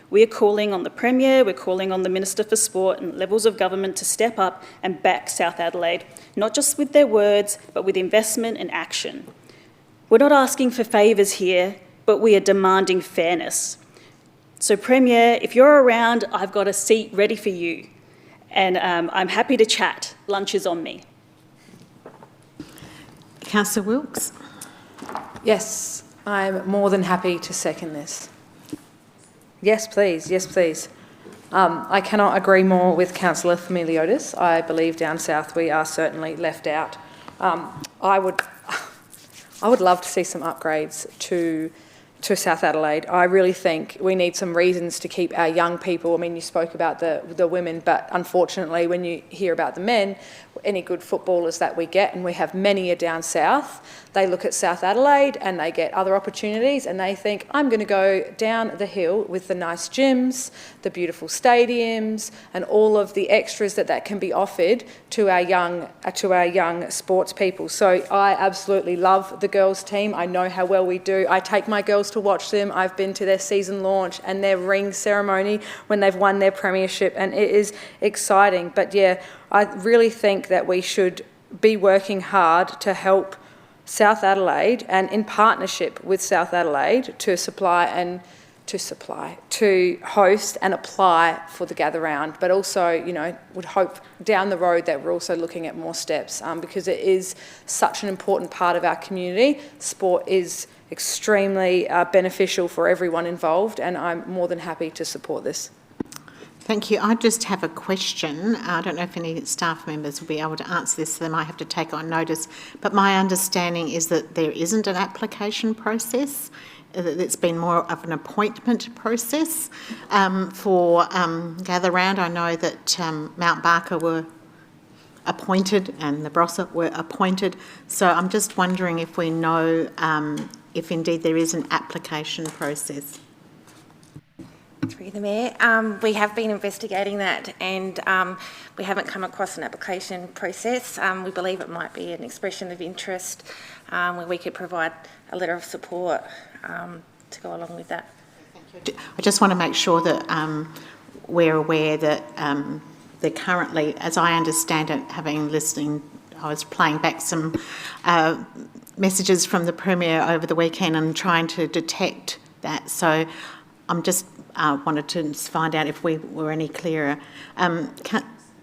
We are calling on the Premier, we're calling on the Minister for Sport and levels of government to step up and back South Adelaide, not just with their words, but with investment and action. We're not asking for favours here, but we are demanding fairness. So Premier, if you're around, I've got a seat ready for you. And I'm happy to chat. Lunch is on me. Councillor Wilkes. Yes, I'm more than happy to second this. Yes, please. Yes, please. I cannot agree more with Councillor Themieliotis. I believe down south we are certainly left out. I would love to see some upgrades to South Adelaide. I really think we need some reasons to keep our young people. I mean, you spoke about the women, but unfortunately when you hear about the men, any good footballers that we get, and we have many are down south, they look at South Adelaide and they get other opportunities and they think, I'm going to go down the hill with the nice gyms, the beautiful stadiums and all of the extras that can be offered to our young sports people. So I absolutely love the girls team. I know how well we do. I take my girls to watch them. I've been to their season launch and their ring ceremony when they've won their premiership, and it is exciting. But yeah, I really think that we should be working hard to help South Adelaide and in partnership with South Adelaide to supply and to host and apply for the gather round, but also, you know, would hope down the road that we're also looking at more steps because it is such an important part of our community. Sport is extremely beneficial for everyone involved, and I'm more than happy to support this. Thank you. I just have a question. I don't know if any staff members will be able to answer this, so they might have to take on notice. But my understanding is that there isn't an application process. It's been more of an appointment process for Gather Round. I know that Mount Barker were appointed and the Barossa were appointed. So I'm just wondering if we know if indeed there is an application process. Through the Mayor, we have been investigating that, and we haven't come across an application process. We believe it might be an expression of interest where we could provide a letter of support to go along with that. I just want to make sure that we're aware that they're currently, as I understand it, having listening, I was playing back some messages from the Premier over the weekend and trying to detect that. So I'm just wanted to find out if we were any clearer.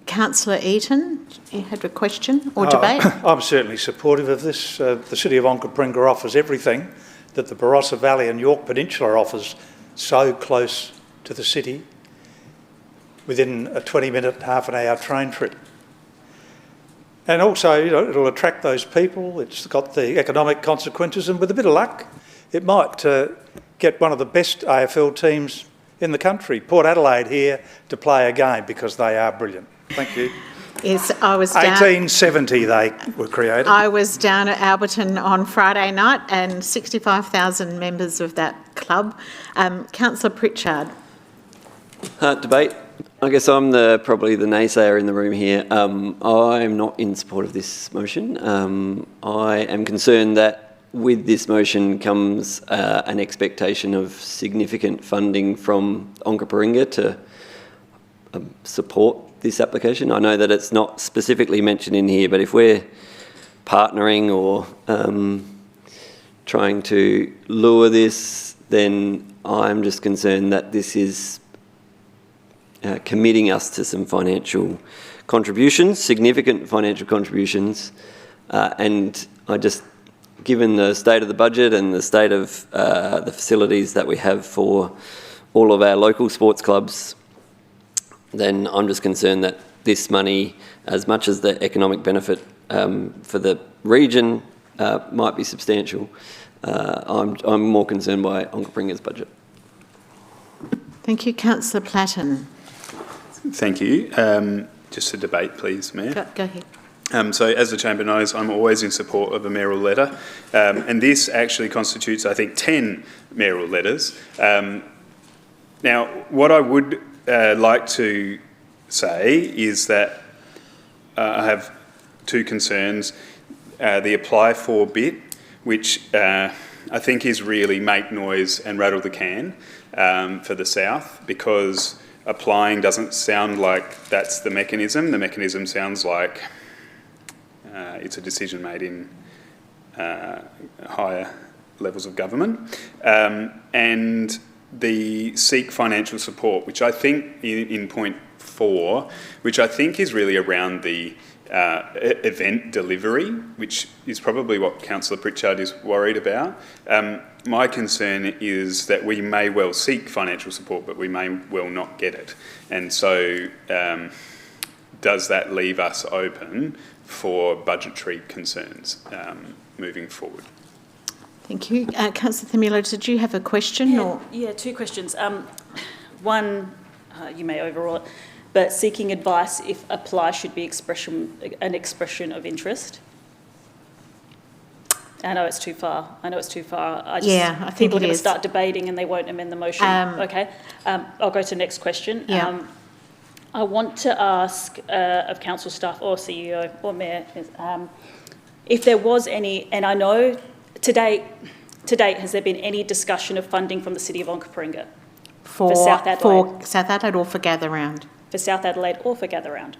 Councillor Eaton, you had a question or debate? I'm certainly supportive of this. The City of Onkaparinga offers everything that the Barossa Valley and York Peninsula offers, so close to the city, within a 20-minute, half an hour train trip. And also, you know, it'll attract those people. It's got the economic consequences, and with a bit of luck, it might get one of the best AFL teams in the country, Port Adelaide, here to play a game because they are brilliant. Thank you. Yes, I was down... 1870 they were created. I was down at Alberton on Friday night and 65,000 members of that club. Councillor Pritchard. Debate. I guess I'm probably the naysayer in the room here. I'm not in support of this motion. I am concerned that with this motion comes an expectation of significant funding from Onkaparinga to support this application. I know that it's not specifically mentioned in here, but if we're partnering or trying to lure this, then I'm just concerned that this is committing us to some financial contributions, significant financial contributions, and I just, given the state of the budget and the state of the facilities that we have for all of our local sports clubs, then I'm just concerned that this money, as much as the economic benefit for the region might be substantial, I'm more concerned by Onkaparinga's budget. Thank you. Councillor Platten. Thank you. Just a debate, please, Mayor. Go ahead. So as the Chamber knows, I'm always in support of a mayoral letter, and this actually constitutes, I think, 10 mayoral letters. Now, what I would like to say is that I have two concerns. The apply for bit, which I think is really make noise and rattle the can for the South, because applying doesn't sound like that's the mechanism. The mechanism sounds like it's a decision made in higher levels of government. And the seek financial support, which I think in point 4, which I think is really around the event delivery, which is probably what Councillor Pritchard is worried about. My concern is that we may well seek financial support, but we may well not get it. And so does that leave us open for budgetary concerns moving forward? Thank you. Councillor Themeliotis, did you have a question? Yeah, two questions. One, you may overrule it, but seeking advice if apply should be an expression of interest. I know it's too far. I think people are going to start debating and they won't amend the motion. Okay. I'll go to the next question. Yeah. I want to ask of council staff or CEO or Mayor if there was any, and I know to date, has there been any discussion of funding from the City of Onkaparinga for South Adelaide? For South Adelaide or for Gather Round? For South Adelaide or for Gather Round.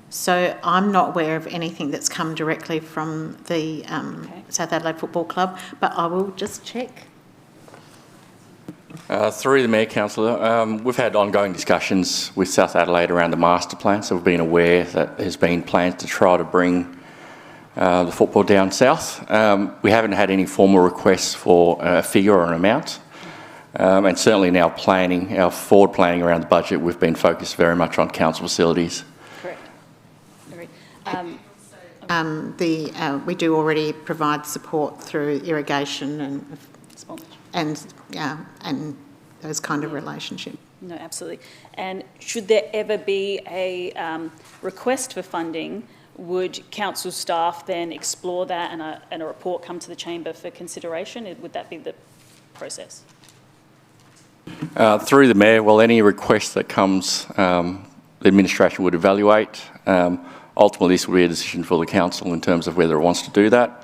So I'm not aware of anything that's come directly from the South Adelaide Football Club, but I will just check. Through the Mayor, Councillor, we've had ongoing discussions with South Adelaide around the master plan, so we've been aware that there's been plans to try to bring the football down south. We haven't had any formal requests for a figure or an amount, and certainly in our planning, our forward planning around the budget, we've been focused very much on council facilities. Correct. Agreed. We do already provide support through irrigation and those kind of relationships. No, absolutely. And should there ever be a request for funding, would council staff then explore that and a report come to the chamber for consideration? Would that be the process? Through the Mayor, well, any request that comes, the administration would evaluate. Ultimately, this will be a decision for the council in terms of whether it wants to do that.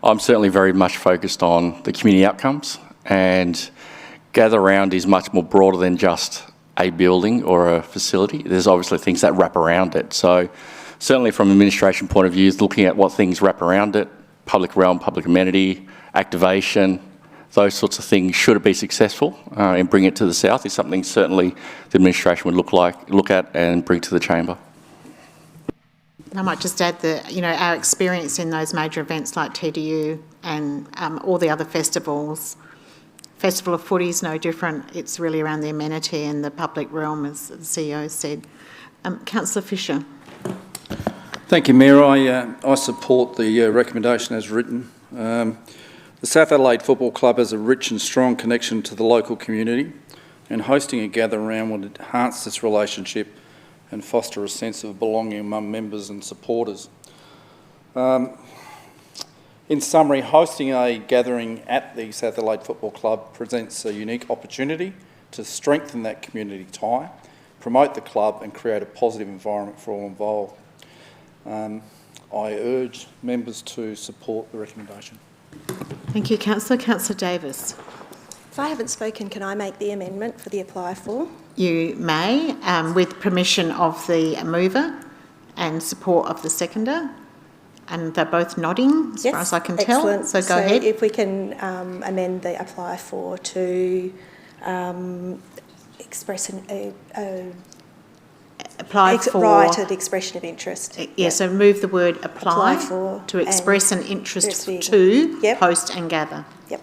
I'm certainly very much focused on the community outcomes, and Gather Round is much more broader than just a building or a facility. There's obviously things that wrap around it. So certainly from an administration point of view, looking at what things wrap around it, public realm, public amenity, activation, those sorts of things, should it be successful and bring it to the south, is something certainly the administration would look at and bring to the chamber. I might just add that, our experience in those major events like TDU and all the other festivals, Festival of Footy is no different. It's really around the amenity and the public realm, as the CEO said. Councillor Fisher. Thank you, Mayor. I support the recommendation as written. The South Adelaide Football Club has a rich and strong connection to the local community, and hosting a gather round would enhance this relationship and foster a sense of belonging among members and supporters. In summary, hosting a gathering at the South Adelaide Football Club presents a unique opportunity to strengthen that community tie, promote the club and create a positive environment for all involved. I urge members to support the recommendation. Thank you, Councillor. Councillor Davis. If I haven't spoken, can I make the amendment for the apply for? You may, with permission of the mover and support of the seconder. And they're both nodding, as far as I can tell. Excellent. So go ahead. If we can amend the apply for to express write-ed expression of interest. So move the word apply for to express an interest to host and gather. Yep.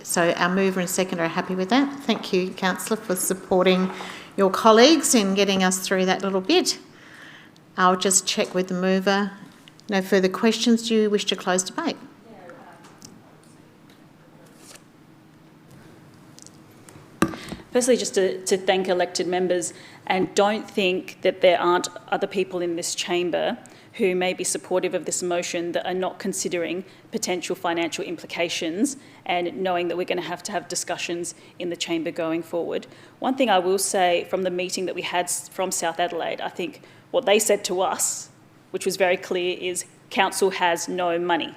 So our mover and seconder are happy with that. Thank you, Councillor, for supporting your colleagues in getting us through that little bit. I'll just check with the mover. No further questions. Do you wish to close debate? Firstly, just to thank elected members, and don't think that there aren't other people in this chamber who may be supportive of this motion that are not considering potential financial implications and knowing that we're going to have discussions in the chamber going forward. One thing I will say from the meeting that we had from South Adelaide, I think what they said to us, which was very clear, is council has no money.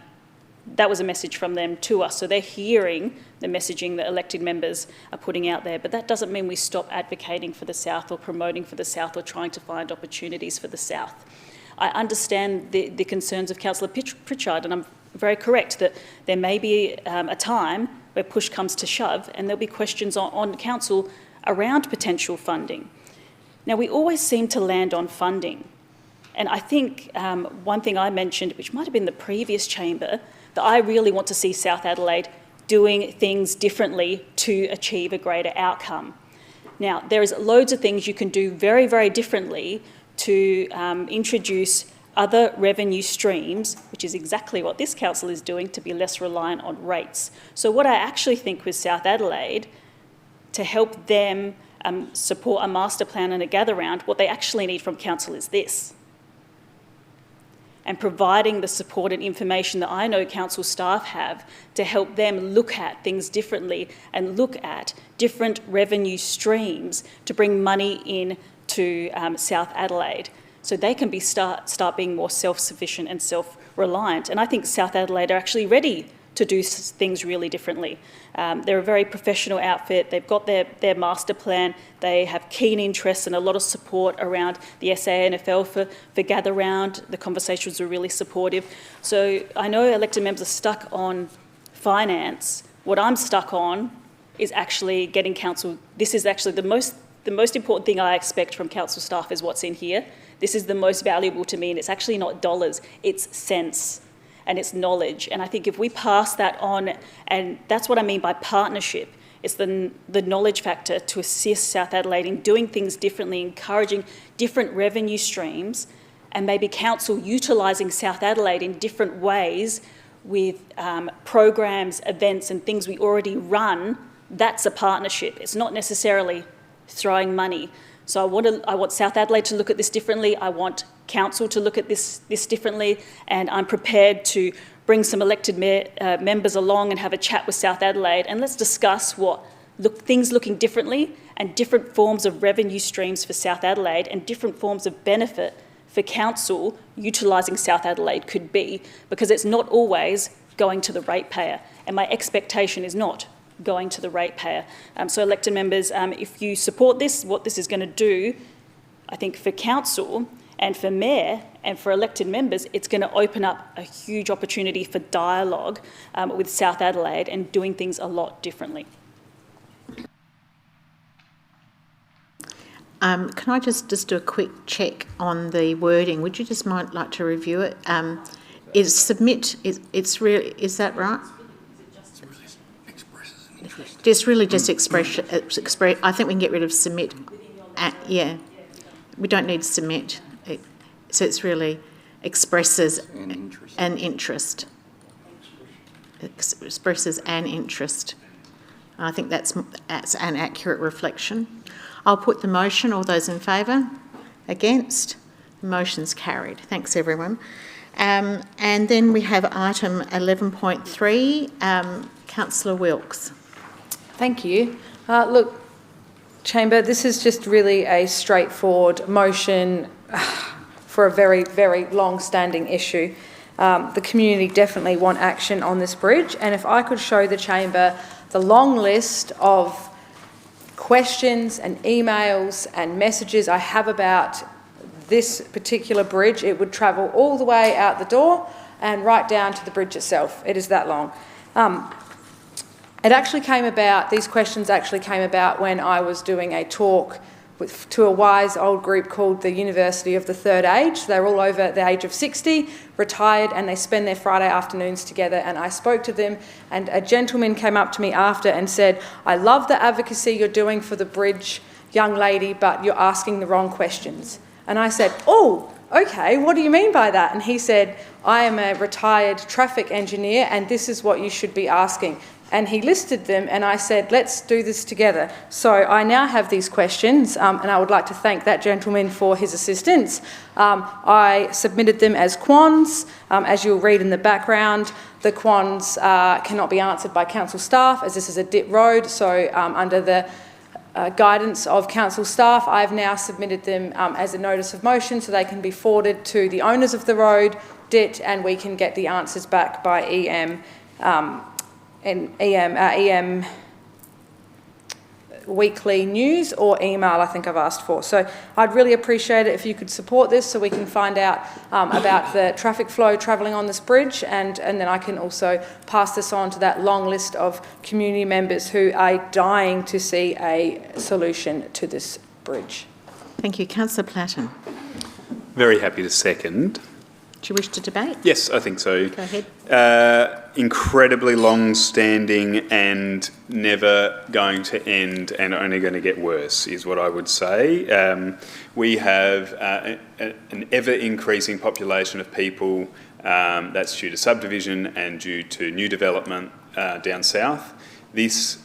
That was a message from them to us. So they're hearing the messaging that elected members are putting out there. But that doesn't mean we stop advocating for the South or promoting for the South or trying to find opportunities for the South. I understand the concerns of Councillor Pritchard, and I'm very correct that there may be a time where push comes to shove and there'll be questions on council around potential funding. Now, we always seem to land on funding. And I think one thing I mentioned, which might have been the previous chamber, that I really want to see South Adelaide doing things differently to achieve a greater outcome. Now, there is loads of things you can do very, very differently to introduce other revenue streams, which is exactly what this council is doing, to be less reliant on rates. So what I actually think with South Adelaide, to help them support a master plan and a gather round, what they actually need from council is this. And providing the support and information that I know council staff have to help them look at things differently and look at different revenue streams to bring money in to South Adelaide so they can start being more self-sufficient and self-reliant. And I think South Adelaide are actually ready to do things really differently. They're a very professional outfit. They've got their master plan. They have keen interest and a lot of support around the SANFL for Gather Round. The conversations were really supportive. So I know elected members are stuck on finance. What I'm stuck on is actually getting council. This is actually the most important thing I expect from council staff is what's in here. This is the most valuable to me, and it's actually not dollars, it's sense and it's knowledge. And I think if we pass that on, and that's what I mean by partnership, it's the knowledge factor to assist South Adelaide in doing things differently, encouraging different revenue streams, and maybe council utilising South Adelaide in different ways with programs, events and things we already run. That's a partnership. It's not necessarily throwing money. So I want South Adelaide to look at this differently. I want council to look at this differently, and I'm prepared to bring some elected members along and have a chat with South Adelaide, and let's discuss things looking differently and different forms of revenue streams for South Adelaide and different forms of benefit for council utilising South Adelaide could be, because it's not always going to the ratepayer, and my expectation is not going to the ratepayer. So elected members, if you support this, what this is going to do, I think for council and for mayor and for elected members, it's going to open up a huge opportunity for dialogue with South Adelaide and doing things a lot differently. Can I just do a quick check on the wording? Would you just like to review it? Is submit, it's really, is that right? Just really just express, I think we can get rid of submit. Yeah, we don't need submit. So it's really expresses an interest. Expresses an interest. I think that's an accurate reflection. I'll put the motion. All those in favour? Against? The motion's carried. Thanks, everyone. And then we have item 11.3, Councillor Wilkes. Thank you. Look, Chamber, this is just really a straightforward motion for a very, very long-standing issue. The community definitely want action on this bridge, and if I could show the Chamber the long list of questions and emails and messages I have about this particular bridge, it would travel all the way out the door and right down to the bridge itself. It is that long. It actually came about, these questions actually came about when I was doing a talk to a wise old group called the University of the Third Age. They're all over the age of 60, retired, and they spend their Friday afternoons together. And I spoke to them, and a gentleman came up to me after and said, "I love the advocacy you're doing for the bridge, young lady, but you're asking the wrong questions." And I said, "Oh, okay, what do you mean by that?" And he said, "I am a retired traffic engineer, and this is what you should be asking." And he listed them, and I said, let's do this together. So I now have these questions, and I would like to thank that gentleman for his assistance. I submitted them as quans. As you'll read in the background, the quans cannot be answered by council staff, as this is a DIT road. So under the guidance of council staff, I've now submitted them as a notice of motion so they can be forwarded to the owners of the road, DIT, and we can get the answers back by EM weekly news or email, I think I've asked for. So I'd really appreciate it if you could support this so we can find out about the traffic flow travelling on this bridge, and then I can also pass this on to that long list of community members who are dying to see a solution to this bridge. Thank you. Councillor Platten. Very happy to second. Do you wish to debate? Yes, I think so. Go ahead. Incredibly long-standing and never going to end and only going to get worse is what I would say. We have an ever-increasing population of people that's due to subdivision and due to new development down south. This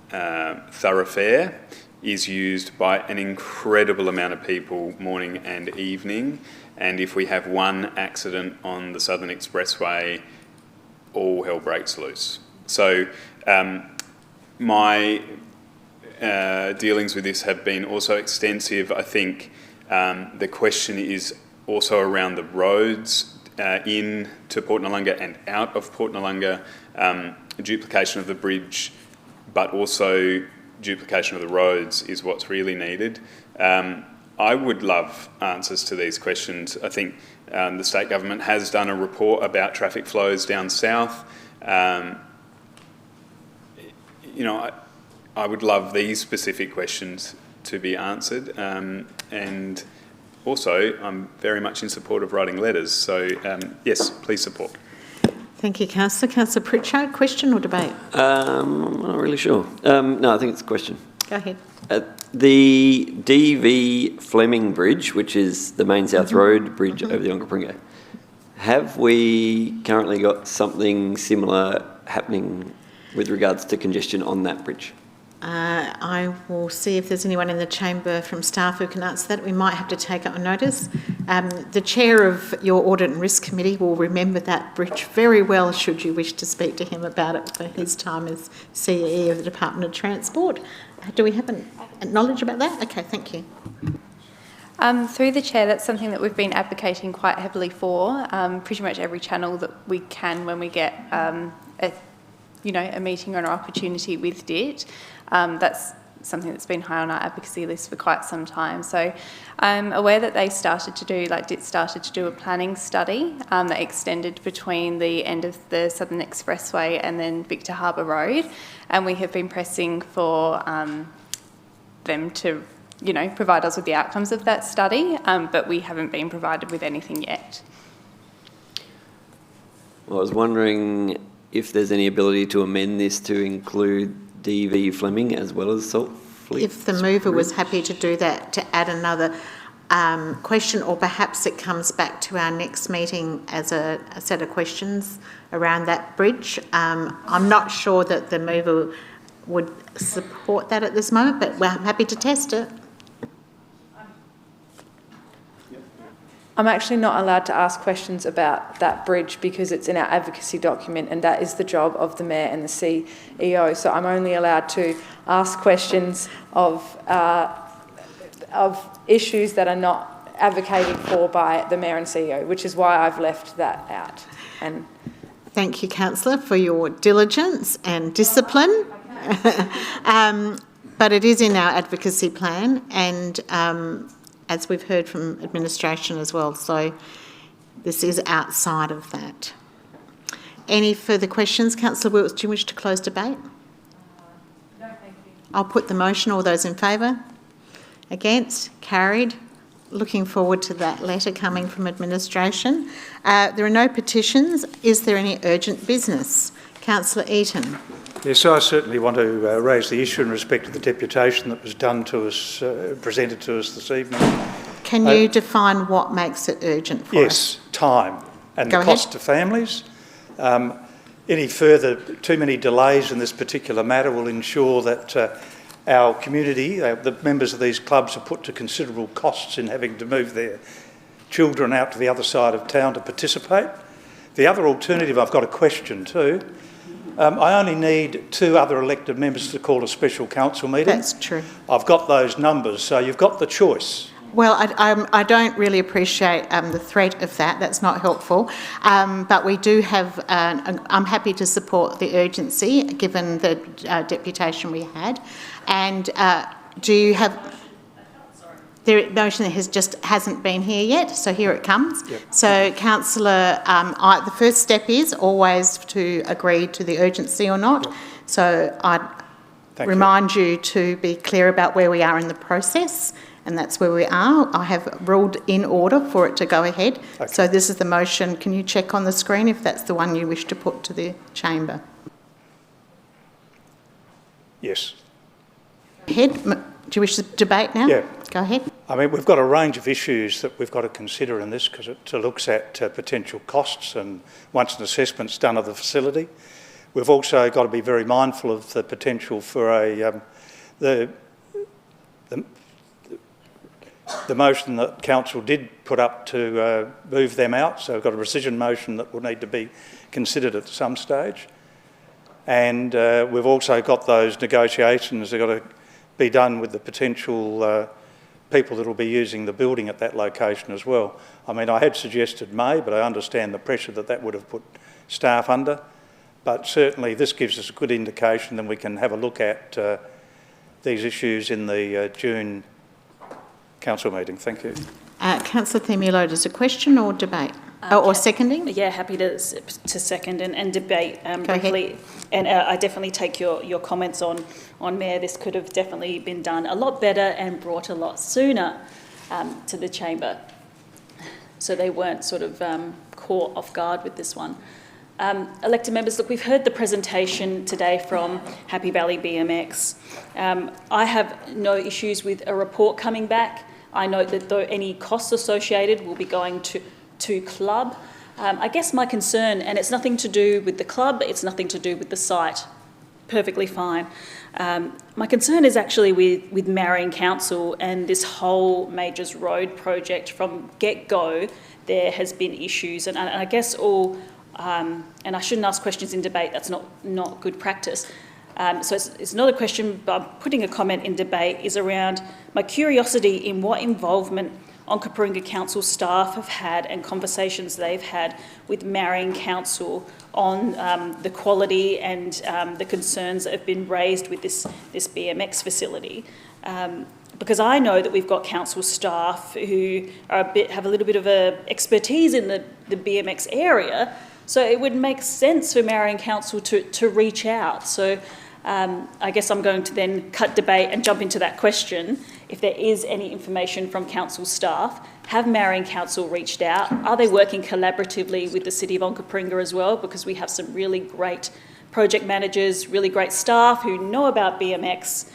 thoroughfare is used by an incredible amount of people morning and evening. And if we have one accident on the Southern Expressway, all hell breaks loose. So my dealings with this have been also extensive. I think the question is also around the roads in to Port Noarlunga and out of Port Noarlunga, duplication of the bridge, but also duplication of the roads is what's really needed. I would love answers to these questions. I think the state government has done a report about traffic flows down south. You know, I would love these specific questions to be answered, and also I'm very much in support of writing letters. So yes, please support. Thank you, Councillor. Councillor Pritchard, question or debate? I'm not really sure. No, I think it's a question. Go ahead. The DV Fleming Bridge, which is the main South Road bridge over the Onkaparinga, have we currently got something similar happening with regards to congestion on that bridge? I will see if there's anyone in the chamber from staff who can answer that. We might have to take it on notice. The chair of your Audit and Risk Committee will remember that bridge very well should you wish to speak to him about it for his time as CE of the Department of Transport. Do we have a knowledge about that? Okay, thank you. Through the chair, that's something that we've been advocating quite heavily for. Pretty much every channel that we can when we get a meeting or an opportunity with DIT. That's something that's been high on our advocacy list for quite some time. So I'm aware that DIT started to do a planning study that extended between the end of the Southern Expressway and then Victor Harbour Road. And we have been pressing for them to, provide us with the outcomes of that study, but we haven't been provided with anything yet. Well, I was wondering if there's any ability to amend this to include DV Fleming as well as Saltfleet. If the mover was happy to do that, to add another question, or perhaps it comes back to our next meeting as a set of questions around that bridge. I'm not sure that the mover would support that at this moment, but we're happy to test it. I'm actually not allowed to ask questions about that bridge because it's in our advocacy document, and that is the job of the Mayor and the CEO. So I'm only allowed to ask questions of issues that are not advocated for by the Mayor and CEO, which is why I've left that out. And thank you, Councillor, for your diligence and discipline. But it is in our advocacy plan, and as we've heard from administration as well, so this is outside of that. Any further questions? Councillor Wilkes, do you wish to close debate? No, thank you. I'll put the motion. All those in favour? Against? Carried. Looking forward to that letter coming from administration. There are no petitions. Is there any urgent business? Councillor Eaton. Yes, I certainly want to raise the issue in respect to the deputation that was done to us, presented to us this evening. Can you define what makes it urgent for us? Yes, time and the cost to families. Any further, too many delays in this particular matter will ensure that our community, the members of these clubs, are put to considerable costs in having to move their children out to the other side of town to participate. The other alternative, I've got a question too. I only need 2 other elected members to call a special council meeting. That's true. I've got those numbers, so you've got the choice. Well, I don't really appreciate the threat of that. That's not helpful. But we do have, I'm happy to support the urgency given the deputation we had. And do you have... The motion hasn't been here yet, so here it comes. Yep. So, Councillor, the first step is always to agree to the urgency or not. Yep. So, I'd remind you to be clear about where we are in the process, and that's where we are. I have ruled in order for it to go ahead. Okay. So, this is the motion. Can you check on the screen if that's the one you wish to put to the Yes. Do you wish to debate now? Yeah. Go ahead. I mean, we've got a range of issues that we've got to consider in this because it looks at potential costs and once an assessment's done of the facility. We've also got to be very mindful of the potential for the motion that Council did put up to move them out. So we've got a rescission motion that will need to be considered at some stage. And we've also got those negotiations that have got to be done with the potential people that will be using the building at that location as well. I mean, I had suggested May, but I understand the pressure that would have put staff under. But certainly this gives us a good indication, and we can have a look at these issues in the June council meeting. Thank you. Councillor Themeliottis, a question or debate? or seconding? Yeah, happy to second and debate briefly. Ahead. And I definitely take your comments on Mayor. This could have definitely been done a lot better and brought a lot sooner to the chamber, so they weren't sort of caught off guard with this one. Elected members, look, we've heard the presentation today from Happy Valley BMX. I have no issues with a report coming back. I note that though any costs associated will be going to club. I guess my concern, and it's nothing to do with the club, it's nothing to do with the site, perfectly fine. My concern is actually with Marion Council and this whole Majors Road project. From get-go, there has been issues, and I guess all, and I shouldn't ask questions in debate, that's not good practice. So it's not a question, but I'm putting a comment in debate, is around my curiosity in what involvement Onkaparinga Council staff have had and conversations they've had with Marion Council on the quality and the concerns that have been raised with this BMX facility. Because I know that we've got council staff who are have a little bit of expertise in the BMX area, so it would make sense for Marion Council to reach out. So I guess I'm going to then cut debate and jump into that question. If there is any information from council staff, have Marion Council reached out? Are they working collaboratively with the City of Onkaparinga as well? Because we have some really great project managers, really great staff who know about BMX.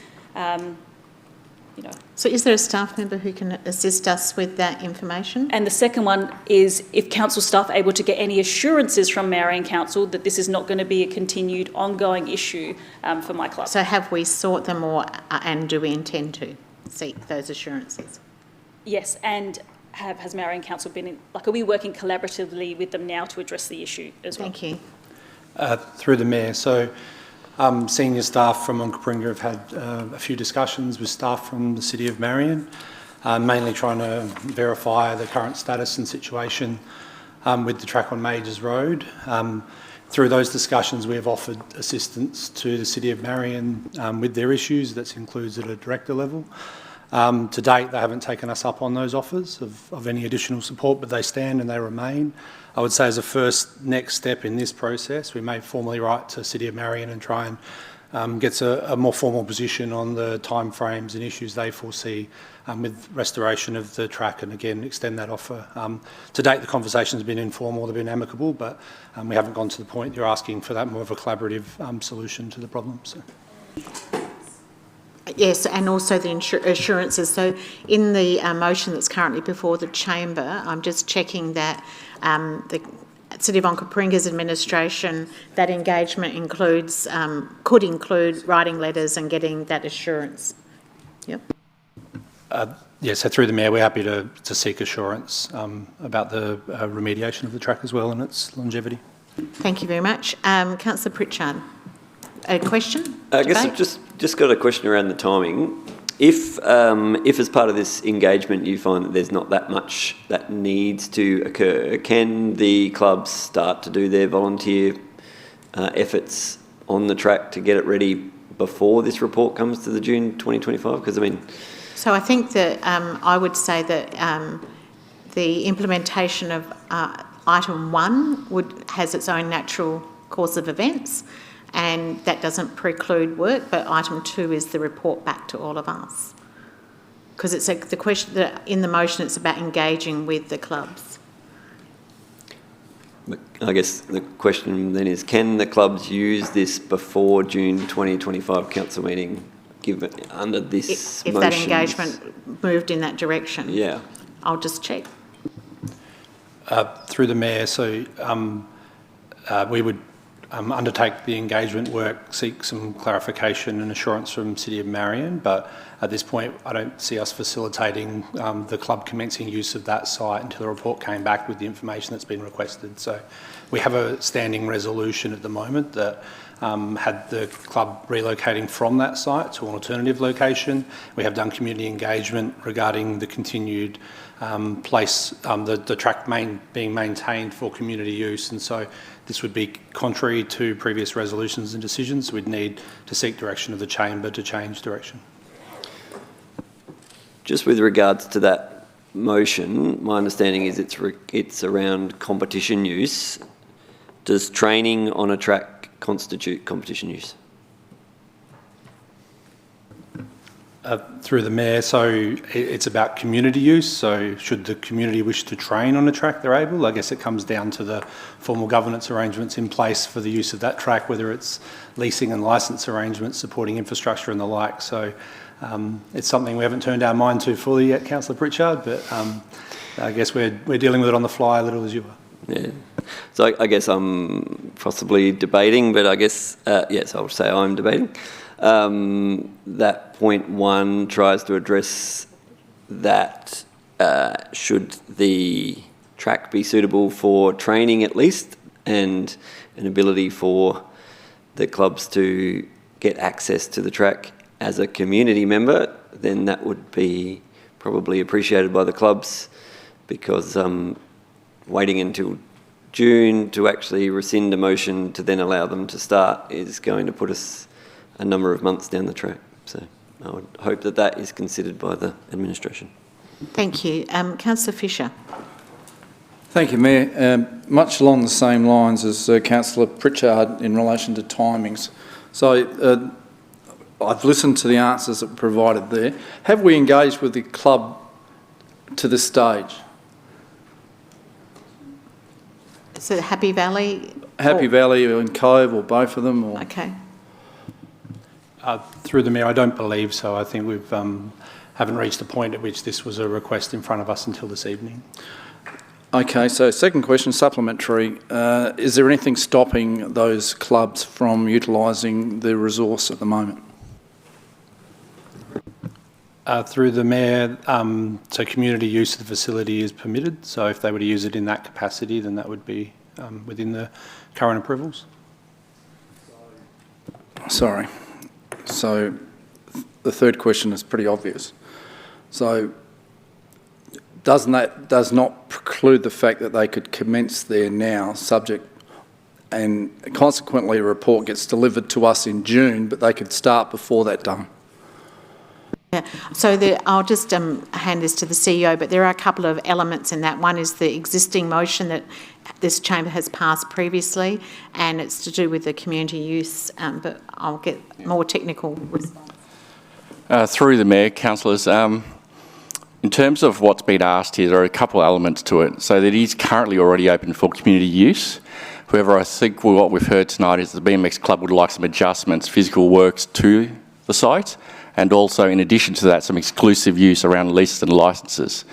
So is there a staff member who can assist us with that information? And the second one is if council staff are able to get any assurances from Marion Council that this is not going to be a continued ongoing issue for my club. So have we sought them, and do we intend to seek those assurances? Yes, and has Marion Council been are we working collaboratively with them now to address the issue as well? Thank you. Through the Mayor. So senior staff from Onkaparinga have had a few discussions with staff from the City of Marion, mainly trying to verify the current status and situation with the track on Majors Road. Through those discussions, we have offered assistance to the City of Marion with their issues. That includes at a director level. To date, they haven't taken us up on those offers of any additional support, but they stand and they remain. I would say as a first next step in this process, we may formally write to City of Marion and try and get a more formal position on the timeframes and issues they foresee with restoration of the track, and again extend that offer. To date, the conversation's been informal, they've been amicable, but we haven't gone to the point you're asking for that more of a collaborative solution to the problem. So. Yes, and also the assurances. So in the motion that's currently before the chamber, I'm just checking that the City of Onkaparinga's administration, that engagement includes, could include writing letters and getting that assurance. Yep. Yes, so through the Mayor, we're happy to seek assurance about the remediation of the track as well and its longevity. Thank you very much. Councillor Pritchard, a question? I guess I've just got a question around the timing. If as part of this engagement you find that there's not that much that needs to occur, can the clubs start to do their volunteer efforts on the track to get it ready before this report comes to the June 2025? Because I mean... So I think that I would say that the implementation of item 1 has its own natural course of events, and that doesn't preclude work, but item 2 is the report back to all of us. Because it's the question that in the motion, it's about engaging with the clubs. I guess the question then is, can the clubs use this before June 2025 council meeting, given under this if that engagement moved in that direction? Yeah. I'll just check. Through the Mayor, so we would undertake the engagement work, seek some clarification and assurance from City of Marion, but at this point I don't see us facilitating the club commencing use of that site until the report came back with the information that's been requested. So we have a standing resolution at the moment that had the club relocating from that site to an alternative location. We have done community engagement regarding the continued the track being maintained for community use, and so this would be contrary to previous resolutions and decisions. We'd need to seek direction of the chamber to change direction. Just with regards to that motion, my understanding is it's around competition use. Does training on a track constitute competition use? Through the Mayor, so it's about community use, so should the community wish to train on a track, they're able. I guess it comes down to the formal governance arrangements in place for the use of that track, whether it's leasing and licence arrangements, supporting infrastructure and the like. So it's something we haven't turned our mind to fully yet, Councillor Pritchard, but I guess we're dealing with it on the fly a little as you are. Yeah. So I guess I'm possibly debating, but I guess, yes, I'll say I'm debating. That point 1 tries to address that should the track be suitable for training at least, and an ability for the clubs to get access to the track as a community member, then that would be probably appreciated by the clubs, because waiting until June to actually rescind a motion to then allow them to start is going to put us a number of months down the track. So I would hope that that is considered by the administration. Thank you. Councillor Fisher. Thank you, Mayor. Much along the same lines as Councillor Pritchard in relation to timings. So I've listened to the answers that were provided there. Have we engaged with the club to this stage? So Happy Valley? Happy Valley and Cove, or both of them? Or? Okay. Through the Mayor, I don't believe so. I think we've haven't reached the point at which this was a request in front of us until this evening. Okay, so second question, supplementary. Is there anything stopping those clubs from utilising the resource at the moment? Through the Mayor, so community use of the facility is permitted, so if they were to use it in that capacity, then that would be within the current approvals. Sorry. So the third question is pretty obvious. So does not preclude the fact that they could commence there now, subject, and consequently a report gets delivered to us in June, but they could start before that done? Yeah. So I'll just hand this to the CEO, but there are a couple of elements in that. One is the existing motion that this chamber has passed previously, and it's to do with the community use, but I'll get more technical response. Through the Mayor, councillors, in terms of what's been asked here, there are a couple of elements to it. So that it is currently already open for community use. However, I think what we've heard tonight is the BMX Club would like some adjustments, physical works to the site, and also in addition to that, some exclusive use around leases and licences.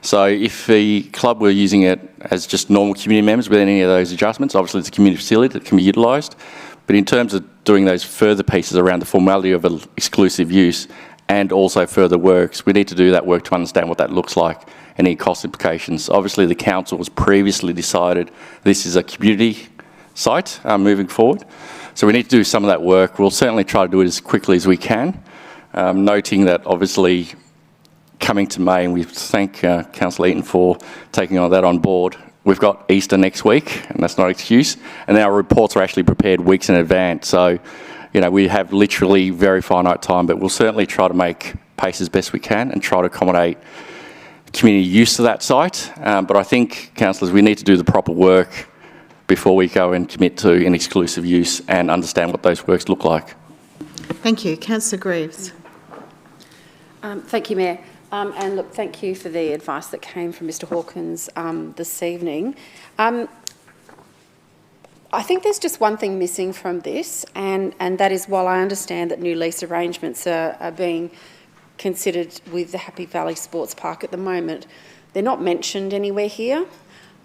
So if the club were using it as just normal community members with any of those adjustments, obviously it's a community facility that can be utilised. But in terms of doing those further pieces around the formality of an exclusive use and also further works, we need to do that work to understand what that looks like, any cost implications. Obviously the council has previously decided this is a community site moving forward. So we need to do some of that work. We'll certainly try to do it as quickly as we can, noting that obviously coming to May, and we thank Councillor Eaton for taking that on board. We've got Easter next week, and that's not an excuse, and our reports are actually prepared weeks in advance. So, you know, we have literally very finite time, but we'll certainly try to make pace as best we can and try to accommodate community use to that site. But I think, councillors, we need to do the proper work before we go and commit to an exclusive use and understand what those works look like. Thank you. Councillor Greaves. Thank you, Mayor. And look, thank you for the advice that came from Mr Hawkins this evening. I think there's just one thing missing from this, and that is, while I understand that new lease arrangements are being considered with the Happy Valley Sports Park at the moment, they're not mentioned anywhere here.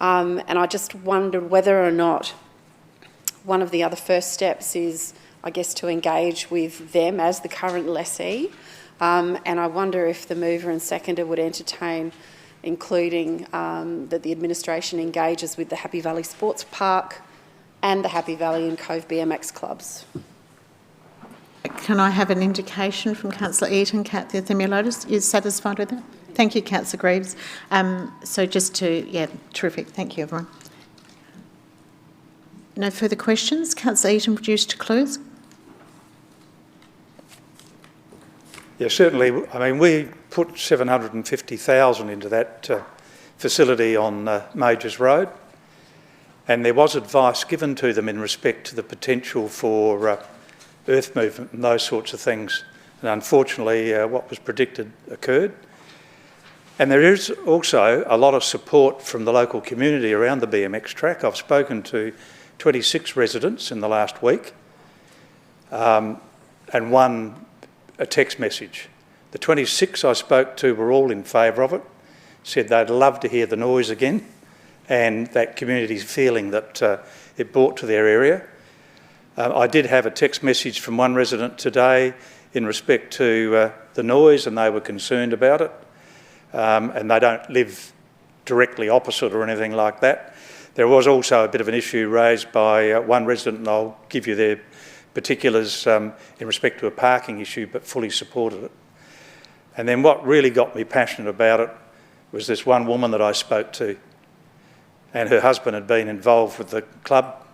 And I just wondered whether or not one of the other first steps is, I guess, to engage with them as the current lessee. And I wonder if the mover and seconder would entertain including that the administration engages with the Happy Valley Sports Park and the Happy Valley and Cove BMX clubs. Can I have an indication from Councillor Eaton, Cathy Themeliotis? You're satisfied with that? Thank you, Councillor Greaves. So just to, yeah, terrific. Thank you, everyone. No further questions. Councillor Eaton, reduced to close. Yeah, certainly. I mean, we put $750,000 into that facility on Majors Road, and there was advice given to them in respect to the potential for earth movement and those sorts of things. And unfortunately, what was predicted occurred. And there is also a lot of support from the local community around the BMX track. I've spoken to 26 residents in the last week, and a text message. The 26 I spoke to were all in favour of it, said they'd love to hear the noise again, and that community's feeling that it brought to their area. I did have a text message from one resident today in respect to the noise, and they were concerned about it, and they don't live directly opposite or anything like that. There was also a bit of an issue raised by one resident, and I'll give you their particulars in respect to a parking issue, but fully supported it. And then what really got me passionate about it was this one woman that I spoke to, and her husband had been involved with the club.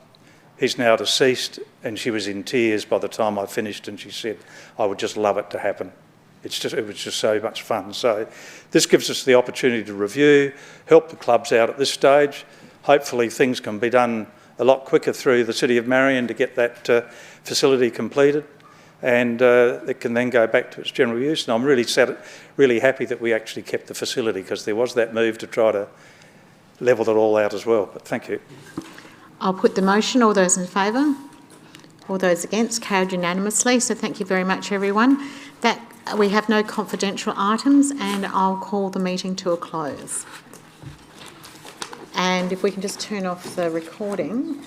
He's now deceased, and she was in tears by the time I finished, and she said, I would just love it to happen. It was just so much fun. So this gives us the opportunity to review, help the clubs out at this stage. Hopefully things can be done a lot quicker through the City of Marion to get that facility completed, and it can then go back to its general use. And I'm really happy that we actually kept the facility, because there was that move to try to level it all out as well. But thank you. I'll put the motion. All those in favour? All those against? Carried unanimously. So thank you very much, everyone. We have no confidential items, and I'll call the meeting to a close. And if we can just turn off the recording.